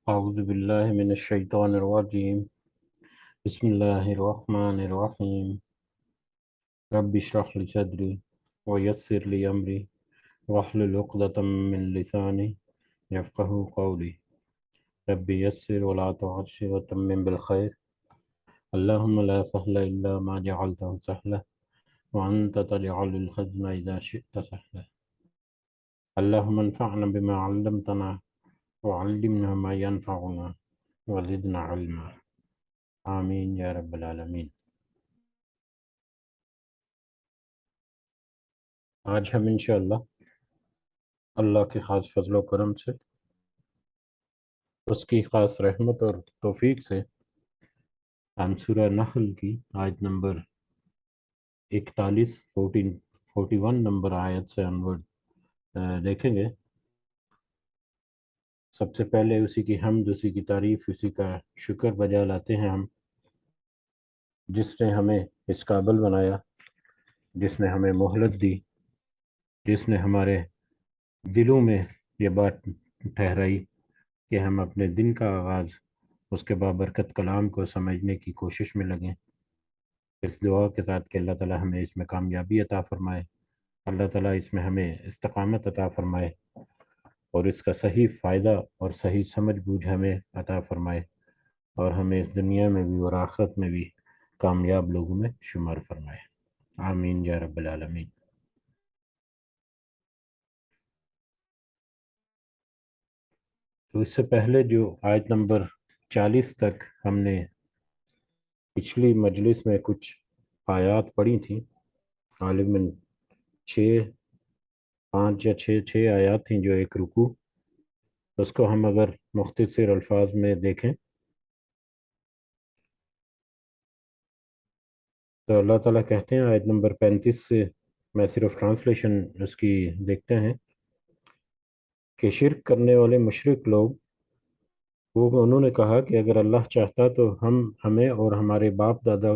أعوذ بالله من الشيطان الرجيم. بسم الله الرحمن الرحيم. رب اشرح لي صدري ويسر لي أمري واحلل عقدة من لساني يفقه قولي. رب يسر ولا تعسر وتمم بالخير. اللهم لا سهل إلا ما جعلته سهلا وأنت تجعل الحزن إذا شئت سهلا. اللهم انفعنا بما علمتنا وعلمنا ما ينفعنا وزدنا علما. آمین یا رب العالمین. آج ہم انشاءاللہ اللہ کے خاص فضل و کرم سے، اس کی خاص رحمت اور توفیق سے، ہم سورہ نحل کی آیت نمبر 41 نمبر آیت سے انورڈ دیکھیں گے. سب سے پہلے اسی کی حمد، اسی کی تعریف، اسی کا شکر بجا لاتے ہیں ہم، جس نے ہمیں اس قابل بنایا، جس نے ہمیں مہلت دی، جس نے ہمارے دلوں میں یہ بات ٹھہرائی کہ ہم اپنے دن کا آغاز اس کے بابرکت کلام کو سمجھنے کی کوشش میں لگیں. اس دعا کے ساتھ کہ اللہ تعالی ہمیں اس میں کامیابی عطا فرمائے، اللہ تعالیٰ اس میں ہمیں استقامت عطا فرمائے اور اس کا صحیح فائدہ اور صحیح سمجھ بوجھ ہمیں عطا فرمائے، اور ہمیں اس دنیا میں بھی اور آخرت میں بھی کامیاب لوگوں میں شمار فرمائے. آمین یا رب العالمین. تو اس سے پہلے جو آیت نمبر 40 تک ہم نے پچھلی مجلس میں کچھ آیات پڑھی تھیں، غالباً 5 یا 6 آیات تھیں جو ایک رکوع. اس کو ہم اگر مختصر الفاظ میں دیکھیں تو اللہ تعالیٰ کہتے ہیں آیت نمبر 35 سے، میں صرف ٹرانسلیشن اس کی دیکھتے ہیں کہ شرک کرنے والے مشرک لوگ، انہوں نے کہا کہ اگر اللہ چاہتا تو ہمیں اور ہمارے باپ دادا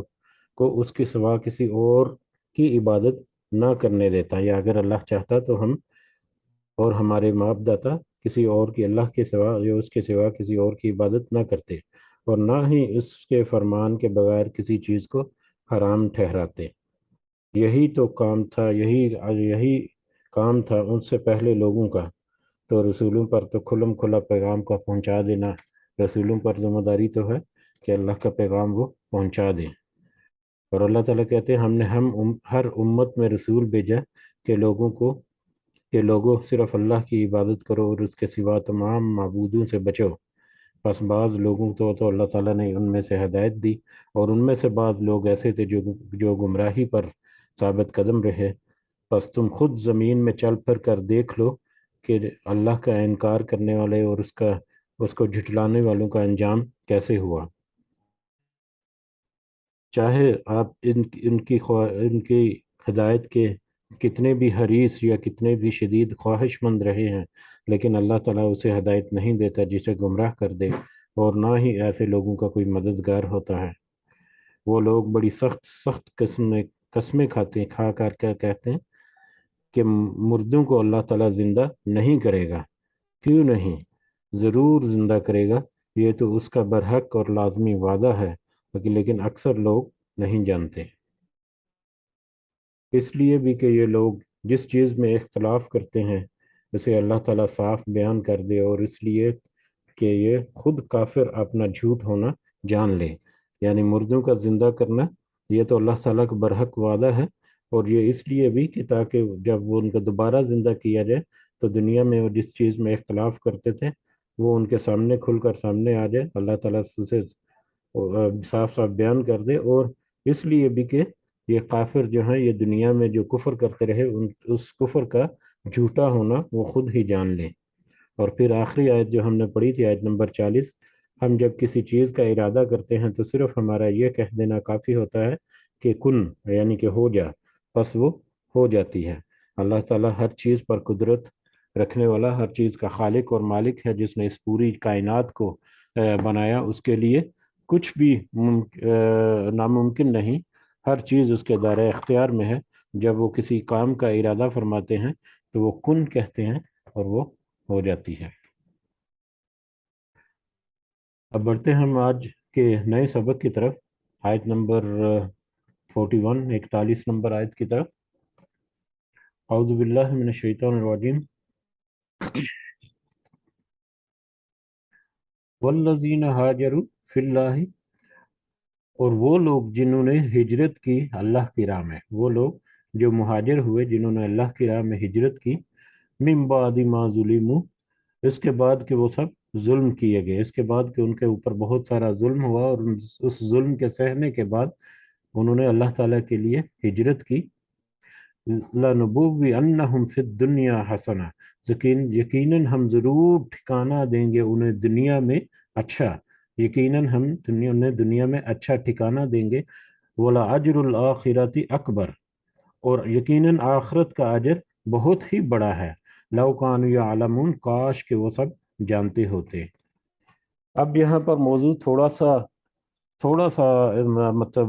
کو اس کے سوا کسی اور کی عبادت نہ کرنے دیتا، یا اگر اللہ چاہتا تو ہم اور ہمارے باپ دادا کسی اور کی، اللہ کے سوا یا اس کے سوا کسی اور کی عبادت نہ کرتے، اور نہ ہی اس کے فرمان کے بغیر کسی چیز کو حرام ٹھہراتے. یہی تو کام تھا، یہی کام تھا ان سے پہلے لوگوں کا. تو رسولوں پر تو کھلم کھلا پیغام کو پہنچا دینا، رسولوں پر ذمہ داری تو ہے کہ اللہ کا پیغام وہ پہنچا دیں. اور اللہ تعالیٰ کہتے ہیں ہم ہر امت میں رسول بھیجا کہ لوگوں صرف اللہ کی عبادت کرو اور اس کے سوا تمام معبودوں سے بچو. پس بعض لوگوں تو اللہ تعالیٰ نے ان میں سے ہدایت دی، اور ان میں سے بعض لوگ ایسے تھے جو گمراہی پر ثابت قدم رہے. پس تم خود زمین میں چل پھر کر دیکھ لو کہ اللہ کا انکار کرنے والے اور اس کو جھٹلانے والوں کا انجام کیسے ہوا. چاہے آپ ان کی ہدایت کے کتنے بھی حریص یا کتنے بھی شدید خواہش مند رہے ہیں، لیکن اللہ تعالیٰ اسے ہدایت نہیں دیتا جسے گمراہ کر دے، اور نہ ہی ایسے لوگوں کا کوئی مددگار ہوتا ہے. وہ لوگ بڑی سخت سخت قسمیں کھا کر کہتے ہیں کہ مردوں کو اللہ تعالیٰ زندہ نہیں کرے گا. کیوں نہیں؟ ضرور زندہ کرے گا، یہ تو اس کا برحق اور لازمی وعدہ ہے، لیکن اکثر لوگ نہیں جانتے. اس لیے بھی کہ یہ لوگ جس چیز میں اختلاف کرتے ہیں اسے اللہ تعالیٰ صاف بیان کر دے، اور اس لیے کہ یہ خود کافر اپنا جھوٹ ہونا جان لے. یعنی مردوں کا زندہ کرنا یہ تو اللہ تعالیٰ کا برحق وعدہ ہے، اور یہ اس لیے بھی کہ تاکہ جب وہ ان کا دوبارہ زندہ کیا جائے تو دنیا میں وہ جس چیز میں اختلاف کرتے تھے وہ ان کے سامنے کھل کر سامنے آ جائے، اللہ تعالیٰ اسے صاف صاف بیان کر دے. اور اس لیے بھی کہ یہ کافر جو ہیں یہ دنیا میں جو کفر کرتے رہے اس کفر کا جھوٹا ہونا وہ خود ہی جان لیں. اور پھر آخری آیت جو ہم نے پڑھی تھی آیت نمبر 40، ہم جب کسی چیز کا ارادہ کرتے ہیں تو صرف ہمارا یہ کہہ دینا کافی ہوتا ہے کہ کن، یعنی کہ ہو جا، بس وہ ہو جاتی ہے. اللہ تعالیٰ ہر چیز پر قدرت رکھنے والا، ہر چیز کا خالق اور مالک ہے، جس نے اس پوری کائنات کو بنایا. اس کے لیے کچھ بھی ناممکن نہیں، ہر چیز اس کے دائرہ اختیار میں ہے. جب وہ کسی کام کا ارادہ فرماتے ہیں تو وہ کن کہتے ہیں اور وہ ہو جاتی ہے. اب بڑھتے ہیں ہم آج کے نئے سبق کی طرف، آیت نمبر 41، 41 نمبر آیت کی طرف۔ اعوذ باللہ من الشیطان الرجیم۔ والذین ہاجروا فی اللہ، اور وہ لوگ جنہوں نے ہجرت کی اللہ کی راہ میں، وہ لوگ جو مہاجر ہوئے جنہوں نے اللہ کی راہ میں ہجرت کی، من بعد ما ظلموا، اس کے بعد کہ وہ سب ظلم کیے گئے، اس کے بعد کہ ان کے اوپر بہت سارا ظلم ہوا، اور اس ظلم کے سہنے کے بعد انہوں نے اللہ تعالیٰ کے لیے ہجرت کی، لَنُبُوِّئَنَّهُمْ فِي الدُّنْيَا حَسَنَةً، یقیناً ہم ضرور ٹھکانہ دیں گے انہیں دنیا میں اچھا، یقیناً ہم انہیں دنیا میں اچھا ٹھکانہ دیں گے، وَلَأَجْرُ الْآخِرَةِ أَكْبَرُ، اور یقیناً آخرت کا اجر بہت ہی بڑا ہے، لَوْ كَانُوا يَعْلَمُونَ، کاش کہ وہ سب جانتے ہوتے۔ اب یہاں پر موضوع تھوڑا سا مطلب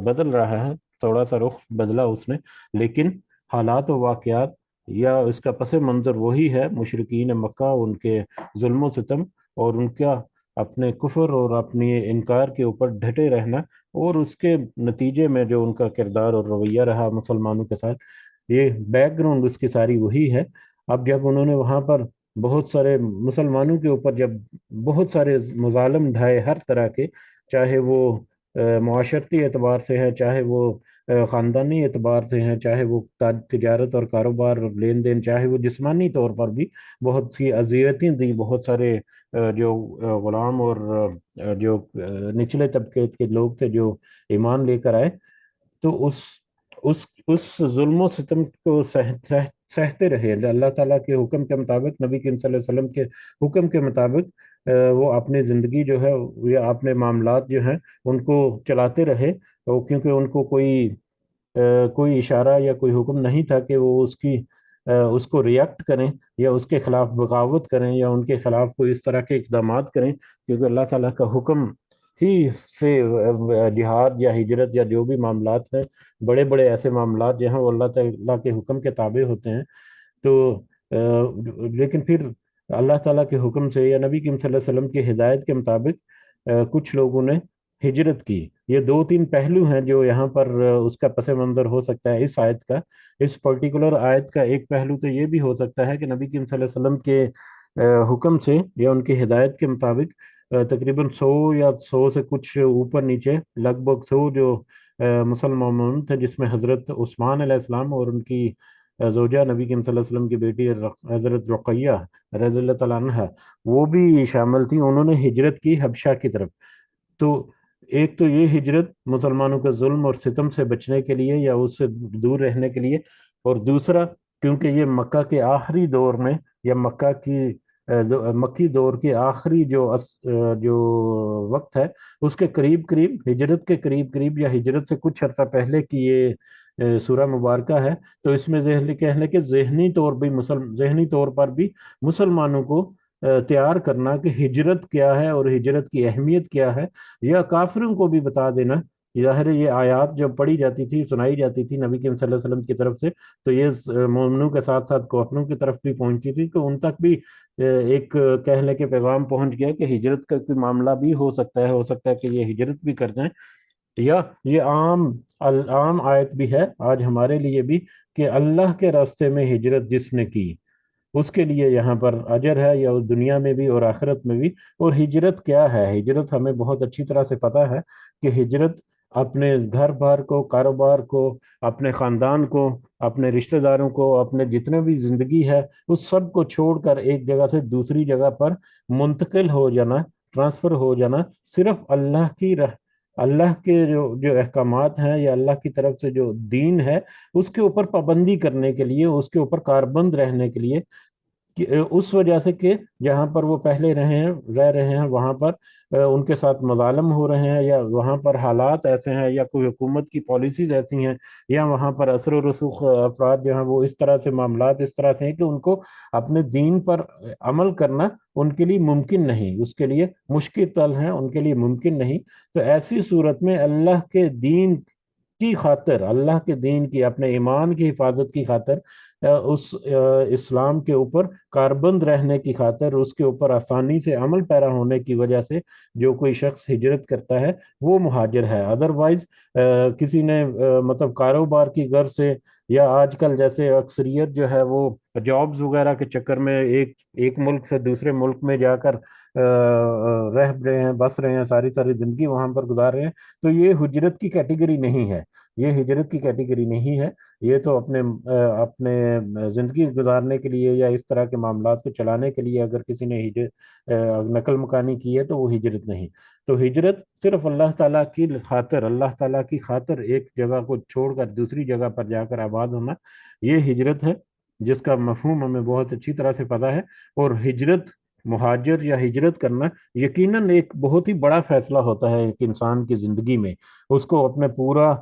بدل رہا ہے، تھوڑا سا رخ بدلا اس نے، لیکن حالات و واقعات یا اس کا پس منظر وہی ہے، مشرکین مکہ، ان کے ظلم و ستم اور ان کا اپنے کفر اور اپنی انکار کے اوپر ڈٹے رہنا، اور اس کے نتیجے میں جو ان کا کردار اور رویہ رہا مسلمانوں کے ساتھ، یہ بیک گراؤنڈ اس کی ساری وہی ہے۔ اب جب انہوں نے وہاں پر بہت سارے مسلمانوں کے اوپر جب بہت سارے مظالم ڈھائے ہر طرح کے، چاہے وہ معاشرتی اعتبار سے ہیں، چاہے وہ خاندانی اعتبار سے ہیں، چاہے وہ تجارت اور کاروبار اور لین دین، چاہے وہ جسمانی طور پر بھی بہت سی اذیتیں دی، بہت سارے جو غلام اور جو نچلے طبقے کے لوگ تھے جو ایمان لے کر آئے، تو اس ظلم و ستم کو سہتے رہے اللہ تعالیٰ کے حکم کے مطابق، نبی کریم صلی اللہ علیہ وسلم کے حکم کے مطابق وہ اپنی زندگی جو ہے یا اپنے معاملات جو ہیں ان کو چلاتے رہے، کیونکہ ان کو کوئی اشارہ یا کوئی حکم نہیں تھا کہ وہ اس کو ریئیکٹ کریں یا اس کے خلاف بغاوت کریں یا ان کے خلاف کوئی اس طرح کے اقدامات کریں، کیونکہ اللہ تعالیٰ کا حکم ہی سے جہاد یا ہجرت یا جو بھی معاملات ہیں، بڑے بڑے ایسے معاملات جہاں وہ اللہ تعالیٰ کے حکم کے تابع ہوتے ہیں، تو لیکن پھر اللہ تعالیٰ کے حکم سے یا نبی کریم صلی اللہ علیہ وسلم کی ہدایت کے مطابق کچھ لوگوں نے ہجرت کی۔ یہ دو تین پہلو ہیں جو یہاں پر اس کا پس منظر ہو سکتا ہے اس آیت کا، اس پرٹیکولر آیت کا ایک پہلو تو یہ بھی ہو سکتا ہے کہ نبی کریم صلی اللہ علیہ وسلم کے حکم سے یا ان کی ہدایت کے مطابق تقریباً 100 یا 100 سے کچھ اوپر نیچے لگ بھگ 100 جو مسلمان تھے، جس میں حضرت عثمان علیہ السلام اور ان کی زوجہ نبی کریم صلی اللہ علیہ وسلم کی بیٹی حضرت رقیہ رضی اللہ تعالیٰ عنہ، وہ بھی شامل تھیں، انہوں نے ہجرت کی حبشہ کی طرف۔ تو ایک تو یہ ہجرت مسلمانوں کے ظلم اور ستم سے بچنے کے لیے یا اس سے دور رہنے کے لیے، اور دوسرا کیونکہ یہ مکہ کے آخری دور میں یا مکی دور کے آخری جو وقت ہے، اس کے قریب قریب، ہجرت کے قریب قریب یا ہجرت سے کچھ عرصہ پہلے کی یہ سورہ مبارکہ ہے، تو اس میں کہنے کہ ذہنی طور پر بھی مسلمانوں کو تیار کرنا کہ ہجرت کیا ہے اور ہجرت کی اہمیت کیا ہے، یا کافروں کو بھی بتا دینا۔ ظاہر یہ آیات جب پڑھی جاتی تھی، سنائی جاتی تھی نبی کریم صلی اللہ علیہ وسلم کی طرف سے، تو یہ مومنوں کے ساتھ ساتھ کافروں کی طرف بھی پہنچی تھی، کہ ان تک بھی ایک کہنے کے پیغام پہنچ گیا کہ ہجرت کا کوئی معاملہ بھی ہو سکتا ہے کہ یہ ہجرت بھی کر دیں، یا یہ عام آیت بھی ہے آج ہمارے لیے بھی، کہ اللہ کے راستے میں ہجرت جس نے کی اس کے لیے یہاں پر اجر ہے، یا اس دنیا میں بھی اور آخرت میں بھی۔ اور ہجرت کیا ہے؟ ہجرت ہمیں بہت اچھی طرح سے پتہ ہے کہ ہجرت اپنے گھر بار کو، کاروبار کو، اپنے خاندان کو، اپنے رشتہ داروں کو، اپنے جتنے بھی زندگی ہے اس سب کو چھوڑ کر ایک جگہ سے دوسری جگہ پر منتقل ہو جانا، ٹرانسفر ہو جانا، صرف اللہ کے جو احکامات ہیں یا اللہ کی طرف سے جو دین ہے اس کے اوپر پابندی کرنے کے لیے، اس کے اوپر کاربند رہنے کے لیے، اس وجہ سے کہ جہاں پر وہ پہلے رہ رہے ہیں وہاں پر ان کے ساتھ مظالم ہو رہے ہیں، یا وہاں پر حالات ایسے ہیں، یا کوئی حکومت کی پالیسیز ایسی ہیں، یا وہاں پر اثر و رسوخ افراد جو ہیں وہ اس طرح سے معاملات اس طرح سے ہیں کہ ان کو اپنے دین پر عمل کرنا ان کے لیے ممکن نہیں، اس کے لیے مشکل ہیں، ان کے لیے ممکن نہیں۔ تو ایسی صورت میں اللہ کے دین کی خاطر، اللہ کے دین کی، اپنے ایمان کی حفاظت کی خاطر اس اسلام کے اوپر کاربند رہنے کی خاطر، اس کے اوپر آسانی سے عمل پیرا ہونے کی وجہ سے جو کوئی شخص ہجرت کرتا ہے وہ مہاجر ہے۔ ادروائز کسی نے مطلب کاروبار کی غرض سے، یا آج کل جیسے اکثریت جو ہے وہ جابز وغیرہ کے چکر میں ایک ایک ملک سے دوسرے ملک میں جا کر رہ رہے ہیں، بس رہے ہیں، ساری ساری زندگی وہاں پر گزار رہے ہیں، تو یہ ہجرت کی کیٹیگری نہیں ہے، یہ ہجرت کی کیٹیگری نہیں ہے۔ یہ تو اپنے زندگی گزارنے کے لیے یا اس طرح کے معاملات کو چلانے کے لیے اگر کسی نے ہجرت نقل مکانی کی ہے تو وہ ہجرت نہیں۔ تو ہجرت صرف اللہ تعالیٰ کی خاطر، اللہ تعالیٰ کی خاطر ایک جگہ کو چھوڑ کر دوسری جگہ پر جا کر آباد ہونا، یہ ہجرت ہے، جس کا مفہوم ہمیں بہت اچھی طرح سے پتہ ہے۔ اور ہجرت، مہاجر یا ہجرت کرنا یقیناً ایک بہت ہی بڑا فیصلہ ہوتا ہے ایک انسان کی زندگی میں۔ اس کو اپنے پورا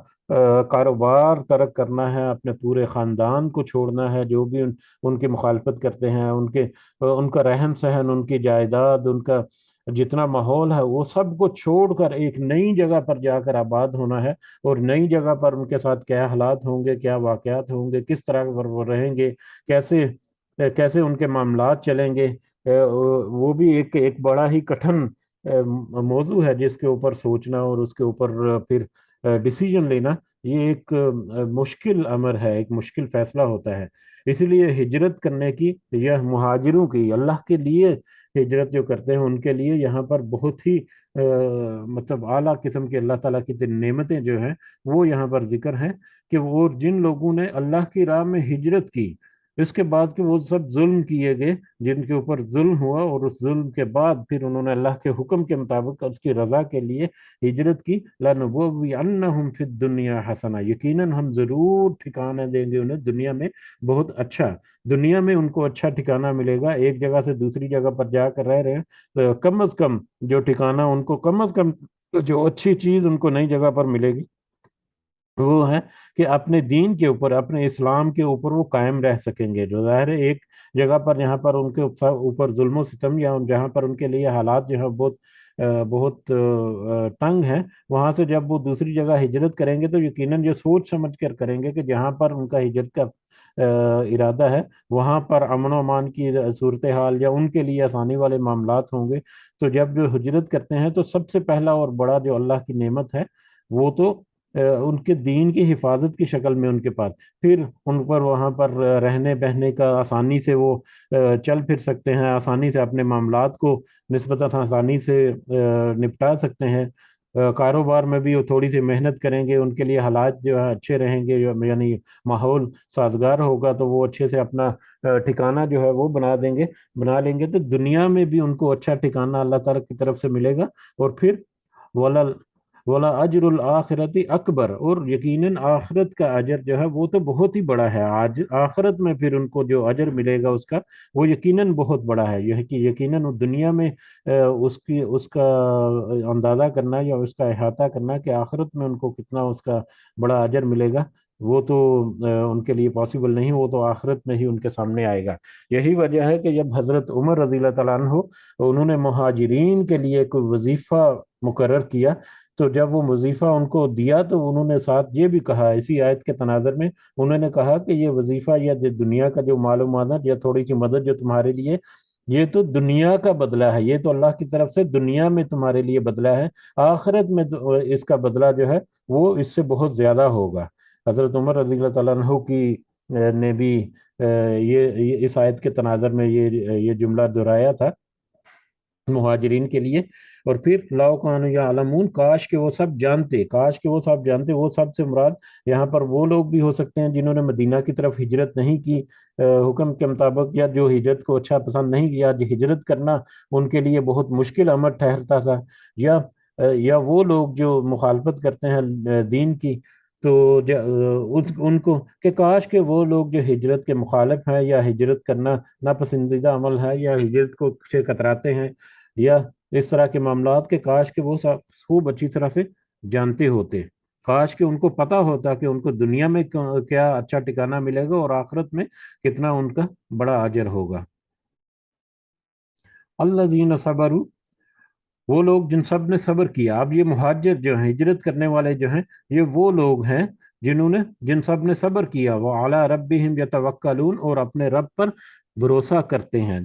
کاروبار ترک کرنا ہے، اپنے پورے خاندان کو چھوڑنا ہے، جو بھی ان کی مخالفت کرتے ہیں، ان کا رہن سہن، ان کی جائیداد، ان کا جتنا ماحول ہے وہ سب کو چھوڑ کر ایک نئی جگہ پر جا کر آباد ہونا ہے۔ اور نئی جگہ پر ان کے ساتھ کیا حالات ہوں گے، کیا واقعات ہوں گے، کس طرح پر وہ رہیں گے، کیسے کیسے ان کے معاملات چلیں گے، وہ بھی ایک بڑا ہی کٹھن موضوع ہے جس کے اوپر سوچنا اور اس کے اوپر پھر ڈیسیجن لینا، یہ ایک مشکل امر ہے، ایک مشکل فیصلہ ہوتا ہے۔ اسی لیے ہجرت کرنے کی، یہ مہاجروں کی، اللہ کے لیے ہجرت جو کرتے ہیں ان کے لیے یہاں پر بہت ہی مطلب اعلیٰ قسم کی اللہ تعالیٰ کی نعمتیں جو ہیں وہ یہاں پر ذکر ہیں، کہ وہ جن لوگوں نے اللہ کی راہ میں ہجرت کی، اس کے بعد کہ وہ سب ظلم کیے گئے، جن کے اوپر ظلم ہوا، اور اس ظلم کے بعد پھر انہوں نے اللہ کے حکم کے مطابق اس کی رضا کے لیے ہجرت کی، لَنُبَوِّئَنَّهُمْ فِي الدُّنْيَا حَسَنَةً، یقیناً ہم ضرور ٹھکانہ دیں گے انہیں دنیا میں بہت اچھا۔ دنیا میں ان کو اچھا ٹھکانہ ملے گا، ایک جگہ سے دوسری جگہ پر جا کر رہ رہے ہیں تو کم از کم جو ٹھکانہ ان کو، کم از کم جو اچھی چیز ان کو نئی جگہ پر ملے گی وہ ہے کہ اپنے دین کے اوپر، اپنے اسلام کے اوپر وہ قائم رہ سکیں گے۔ جو ظاہر ہے ایک جگہ پر جہاں پر ان کے اوپر ظلم و ستم، یا جہاں پر ان کے لیے حالات جو ہے بہت تنگ ہیں، وہاں سے جب وہ دوسری جگہ ہجرت کریں گے تو یقیناً یہ سوچ سمجھ کر کریں گے کہ جہاں پر ان کا ہجرت کا ارادہ ہے وہاں پر امن و امان کی صورتحال یا ان کے لیے آسانی والے معاملات ہوں گے۔ تو جب جو ہجرت کرتے ہیں تو سب سے پہلا اور بڑا جو اللہ کی نعمت ہے وہ تو ان کے دین کی حفاظت کی شکل میں ان کے پاس، پھر ان پر وہاں پر رہنے بہنے کا آسانی سے وہ چل پھر سکتے ہیں، آسانی سے اپنے معاملات کو نسبتاً آسانی سے نپٹا سکتے ہیں۔ کاروبار میں بھی وہ تھوڑی سی محنت کریں گے، ان کے لیے حالات جو ہے اچھے رہیں گے، یعنی ماحول سازگار ہوگا تو وہ اچھے سے اپنا ٹھکانہ جو ہے وہ بنا لیں گے، تو دنیا میں بھی ان کو اچھا ٹھکانہ اللہ تعالیٰ کی طرف سے ملے گا۔ اور پھر ولا ولا اجر الآخرتی اکبر، اور یقیناً آخرت کا اجر جو ہے وہ تو بہت ہی بڑا ہے۔ آج آخرت میں پھر ان کو جو اجر ملے گا اس کا، وہ یقیناً بہت بڑا ہے۔ یہ کہ یقیناً دنیا میں اس کا اندازہ کرنا یا اس کا احاطہ کرنا کہ آخرت میں ان کو کتنا اس کا بڑا اجر ملے گا، وہ تو ان کے لیے پاسبل نہیں، وہ تو آخرت میں ہی ان کے سامنے آئے گا۔ یہی وجہ ہے کہ جب حضرت عمر رضی اللہ تعالیٰ عنہ انہوں نے مہاجرین کے لیے کوئی وظیفہ مقرر کیا، تو جب وہ وظیفہ ان کو دیا تو انہوں نے ساتھ یہ بھی کہا، اسی آیت کے تناظر میں انہوں نے کہا کہ یہ وظیفہ یا دنیا کا جو مال و مدد یا تھوڑی سی مدد جو تمہارے لیے، یہ تو دنیا کا بدلہ ہے، یہ تو اللہ کی طرف سے دنیا میں تمہارے لیے بدلہ ہے، آخرت میں اس کا بدلہ جو ہے وہ اس سے بہت زیادہ ہوگا۔ حضرت عمر رضی اللہ تعالیٰ عنہ کی نے بھی اس آیت کے تناظر میں یہ جملہ دہرایا تھا مہاجرین کے لیے۔ اور پھر لو کانوا یعلمون، کاش کہ وہ سب جانتے، کاش کہ وہ سب جانتے، وہ سب سے مراد یہاں پر وہ لوگ بھی ہو سکتے ہیں جنہوں نے مدینہ کی طرف ہجرت نہیں کی حکم کے مطابق، یا جو ہجرت کو اچھا پسند نہیں کیا، جو ہجرت کرنا ان کے لیے بہت مشکل امر ٹھہرتا تھا، یا وہ لوگ جو مخالفت کرتے ہیں دین کی، تو ان کو کہ کاش کہ وہ لوگ جو ہجرت کے مخالف ہیں، یا ہجرت کرنا ناپسندیدہ عمل ہے، یا ہجرت کو سے کتراتے ہیں، یا اس طرح کے معاملات، کے کاش کہ وہ سب خوب اچھی طرح سے جانتے ہوتے، کاش کہ ان کو پتا ہوتا کہ ان کو دنیا میں کیا اچھا ٹھکانہ ملے گا اور آخرت میں کتنا ان کا بڑا اجر ہوگا۔ الذین صبروا، وہ لوگ جن سب نے صبر کیا. اب یہ مہاجر جو ہیں، ہجرت کرنے والے جو ہیں، یہ وہ لوگ ہیں جن سب نے صبر کیا. وہ اعلیٰ ربہم یتوکلون، اور اپنے رب پر بھروسہ کرتے ہیں.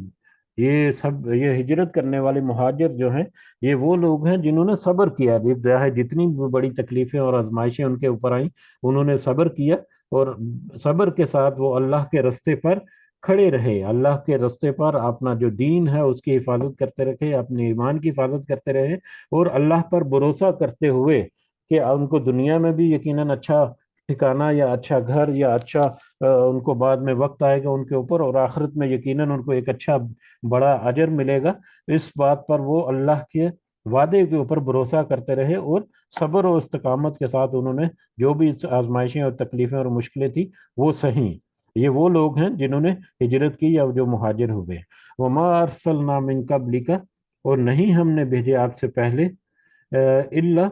یہ ہجرت کرنے والے مہاجر جو ہیں، یہ وہ لوگ ہیں جنہوں نے صبر کیا. چاہے جتنی بڑی تکلیفیں اور آزمائشیں ان کے اوپر آئیں، انہوں نے صبر کیا، اور صبر کے ساتھ وہ اللہ کے رستے پر کھڑے رہے. اللہ کے رستے پر اپنا جو دین ہے اس کی حفاظت کرتے رہے، اپنے ایمان کی حفاظت کرتے رہے، اور اللہ پر بھروسہ کرتے ہوئے کہ ان کو دنیا میں بھی یقیناً اچھا ٹھکانہ یا اچھا گھر یا اچھا ان کو بعد میں وقت آئے گا ان کے اوپر، اور آخرت میں یقیناً ان کو ایک اچھا بڑا اجر ملے گا. اس بات پر وہ اللہ کے وعدے کے اوپر بھروسہ کرتے رہے، اور صبر و استقامت کے ساتھ انہوں نے جو بھی آزمائشیں اور تکلیفیں اور مشکلیں تھیں وہ سہیں. یہ وہ لوگ ہیں جنہوں نے ہجرت کی یا جو مہاجر ہوئے. وما ارسلنا من قبلک، اور نہیں ہم نے بھیجے آپ سے پہلے، الا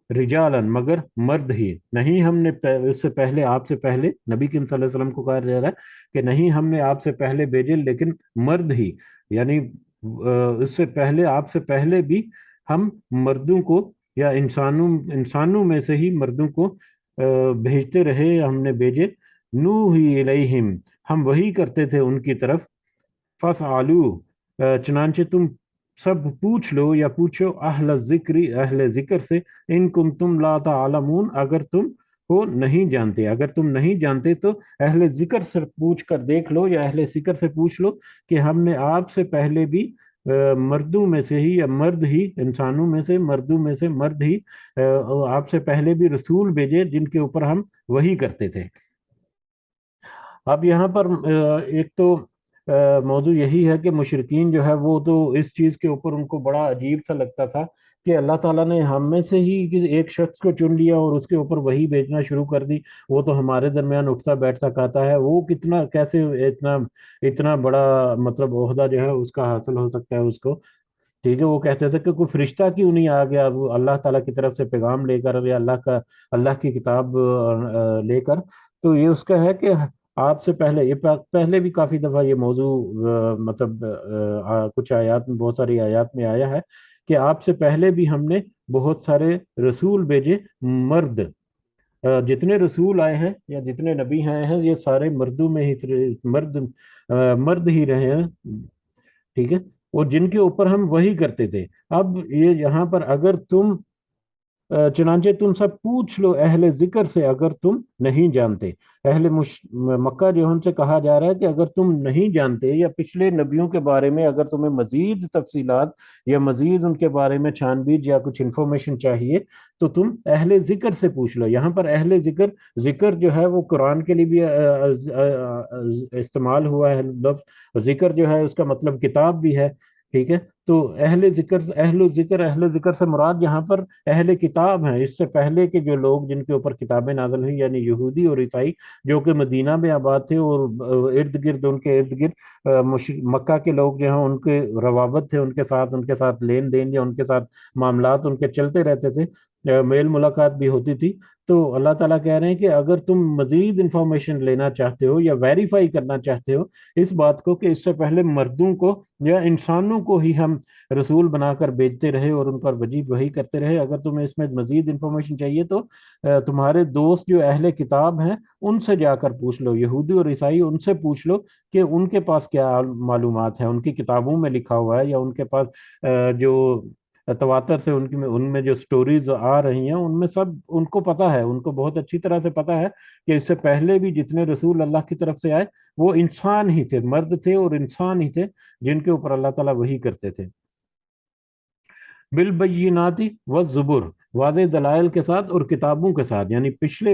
رجالن، مگر مرد ہی. نہیں ہم نے اس سے پہلے، آپ سے پہلے نبی کریم صلی اللہ علیہ وسلم کو کہا جا رہا ہے کہ نہیں ہم نے آپ سے پہلے بھیجے لیکن مرد ہی. یعنی اس سے پہلے، آپ سے پہلے بھی ہم مردوں کو یا انسانوں میں سے ہی مردوں کو بھیجتے رہے، ہم نے بھیجے. نوحی الیہم، ہم وہی کرتے تھے ان کی طرف. فَاسْأَلُوا، چنانچہ تم سب پوچھ لو یا پوچھو اہل ذکر سے، ان کنتم لا تعلمون، اگر تم کو نہیں جانتے. اگر تم نہیں جانتے تو اہل ذکر سے پوچھ کر دیکھ لو، یا اہل ذکر سے پوچھ لو کہ ہم نے آپ سے پہلے بھی مردوں میں سے ہی یا مرد ہی، انسانوں میں سے مردوں میں سے مرد ہی آپ سے پہلے بھی رسول بھیجے جن کے اوپر ہم وہی کرتے تھے. اب یہاں پر ایک تو موضوع یہی ہے کہ مشرقین جو ہے وہ تو اس چیز کے اوپر ان کو بڑا عجیب سا لگتا تھا کہ اللہ تعالیٰ نے ہم میں سے ہی ایک شخص کو چن لیا اور اس کے اوپر وہی بھیجنا شروع کر دی. وہ تو ہمارے درمیان اٹھتا بیٹھتا کھاتا ہے، وہ کتنا کیسے اتنا اتنا بڑا مطلب عہدہ جو ہے اس کا حاصل ہو سکتا ہے اس کو. ٹھیک ہے، وہ کہتے تھے کہ کوئی فرشتہ کیوں نہیں آ گیا اب اللہ تعالیٰ کی طرف سے پیغام لے کر، یا اللہ کی کتاب لے کر. تو یہ اس کا ہے کہ آپ سے پہلے، یہ پہلے بھی کافی دفعہ یہ موضوع مطلب کچھ آیات میں، بہت ساری آیات میں آیا ہے کہ آپ سے پہلے بھی ہم نے بہت سارے رسول بھیجے مرد. جتنے رسول آئے ہیں یا جتنے نبی آئے ہیں یہ سارے مردوں میں ہی مرد ہی رہے ہیں. ٹھیک ہے، اور جن کے اوپر ہم وہی کرتے تھے. اب یہ یہاں پر اگر تم چنانچہ تم سب پوچھ لو اہل ذکر سے اگر تم نہیں جانتے. مکہ جو ان سے کہا جا رہا ہے کہ اگر تم نہیں جانتے یا پچھلے نبیوں کے بارے میں اگر تمہیں مزید تفصیلات یا مزید ان کے بارے میں چھان بیج یا کچھ انفارمیشن چاہیے تو تم اہل ذکر سے پوچھ لو. یہاں پر اہل ذکر جو ہے وہ قرآن کے لیے بھی استعمال ہوا ہے لفظ. ذکر جو ہے اس کا مطلب کتاب بھی ہے. ٹھیک ہے، تو اہل ذکر سے مراد یہاں پر اہل کتاب ہیں. اس سے پہلے کے جو لوگ جن کے اوپر کتابیں نازل ہوئی یعنی یہودی اور عیسائی جو کہ مدینہ میں آباد تھے، اور ان کے ارد گرد مکہ کے لوگ جو ہیں ان کے روابط تھے، ان کے ساتھ لین دین یا ان کے ساتھ معاملات ان کے چلتے رہتے تھے، میل ملاقات بھی ہوتی تھی. تو اللہ تعالیٰ کہہ رہے ہیں کہ اگر تم مزید انفارمیشن لینا چاہتے ہو یا ویریفائی کرنا چاہتے ہو اس بات کو کہ اس سے پہلے مردوں کو یا انسانوں کو ہی ہم رسول بنا کر بھیجتے رہے اور ان پر وہی کرتے رہے، اگر تمہیں اس میں مزید انفارمیشن چاہیے تو تمہارے دوست جو اہل کتاب ہیں ان سے جا کر پوچھ لو. یہودی اور عیسائی، ان سے پوچھ لو کہ ان کے پاس کیا معلومات ہیں، ان کی کتابوں میں لکھا ہوا ہے یا ان کے پاس جو تواتر سے ان میں جو سٹوریز آ رہی ہیں ان میں سب ان کو پتا ہے، ان کو بہت اچھی طرح سے پتا ہے کہ اس سے پہلے بھی جتنے رسول اللہ کی طرف سے آئے وہ انسان ہی تھے، مرد تھے اور انسان ہی تھے جن کے اوپر اللہ تعالیٰ وہی کرتے تھے. بالبینات والزبر، واضح دلائل کے ساتھ اور کتابوں کے ساتھ. یعنی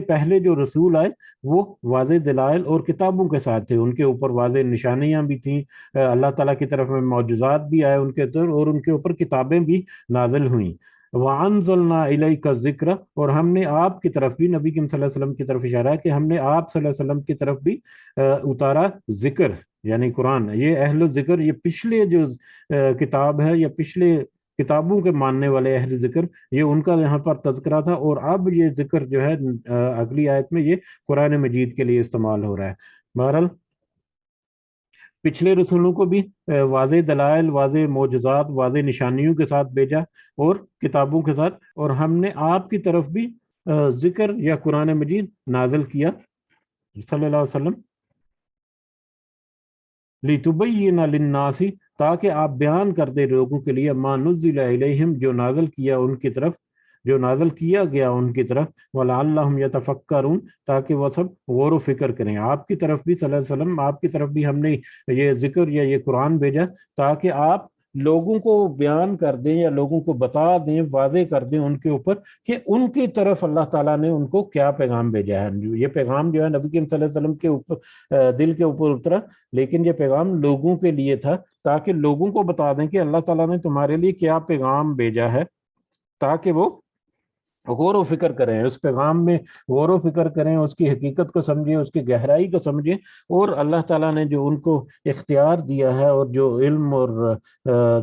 پہلے جو رسول آئے وہ واضح دلائل اور کتابوں کے ساتھ تھے، ان کے اوپر واضح نشانیاں بھی تھیں، اللہ تعالیٰ کی طرف میں معجزات بھی آئے ان کے اوپر، اور ان کے اوپر کتابیں بھی نازل ہوئیں. وَأَنزَلْنَا إِلَيْكَ الذِّكْرَ، اور ہم نے آپ کی طرف بھی، نبی کریم صلی اللہ علیہ وسلم کی طرف اشارہ ہے کہ ہم نے آپ صلی اللہ علیہ وسلم کی طرف بھی اتارا ذکر یعنی قرآن. یہ اہل ذکر، یہ پچھلے جو کتاب ہے یا پچھلے کتابوں کے ماننے والے اہل ذکر، یہ ان کا یہاں پر تذکرہ تھا. اور اب یہ ذکر جو ہے اگلی آیت میں یہ قرآن مجید کے لیے استعمال ہو رہا ہے. بہرحال پچھلے رسولوں کو بھی واضح دلائل، واضح معجزات، واضح نشانیوں کے ساتھ بھیجا اور کتابوں کے ساتھ، اور ہم نے آپ کی طرف بھی ذکر یا قرآن مجید نازل کیا صلی اللہ علیہ وسلم، لِتُبَيِّنَ لِلنَّاسِ، تاکہ آپ بیان کر دے لوگوں کے لیے، مَا نُزِّلَ إِلَيْهِمْ، جو نازل کیا ان کی طرف، جو نازل کیا گیا ان کی طرف، وَلَعَلَّهُمْ يَتَفَكَّرُونَ، تاکہ وہ سب غور و فکر کریں۔ آپ کی طرف بھی صلی اللہ علیہ وسلم، آپ کی طرف بھی ہم نے یہ ذکر یا یہ قرآن بھیجا تاکہ آپ لوگوں کو بیان کر دیں یا لوگوں کو بتا دیں، واضح کر دیں ان کے اوپر کہ ان کی طرف اللہ تعالیٰ نے ان کو کیا پیغام بھیجا ہے۔ یہ پیغام جو ہے نبی کریم صلی اللہ علیہ وسلم کے اوپر، دل کے اوپر اترا، لیکن یہ پیغام لوگوں کے لیے تھا تاکہ لوگوں کو بتا دیں کہ اللہ تعالیٰ نے تمہارے لیے کیا پیغام بھیجا ہے، تاکہ وہ غور و فکر کریں اس پیغام میں، غور و فکر کریں، اس کی حقیقت کو سمجھیں، اس کی گہرائی کو سمجھیں، اور اللہ تعالیٰ نے جو ان کو اختیار دیا ہے اور جو علم اور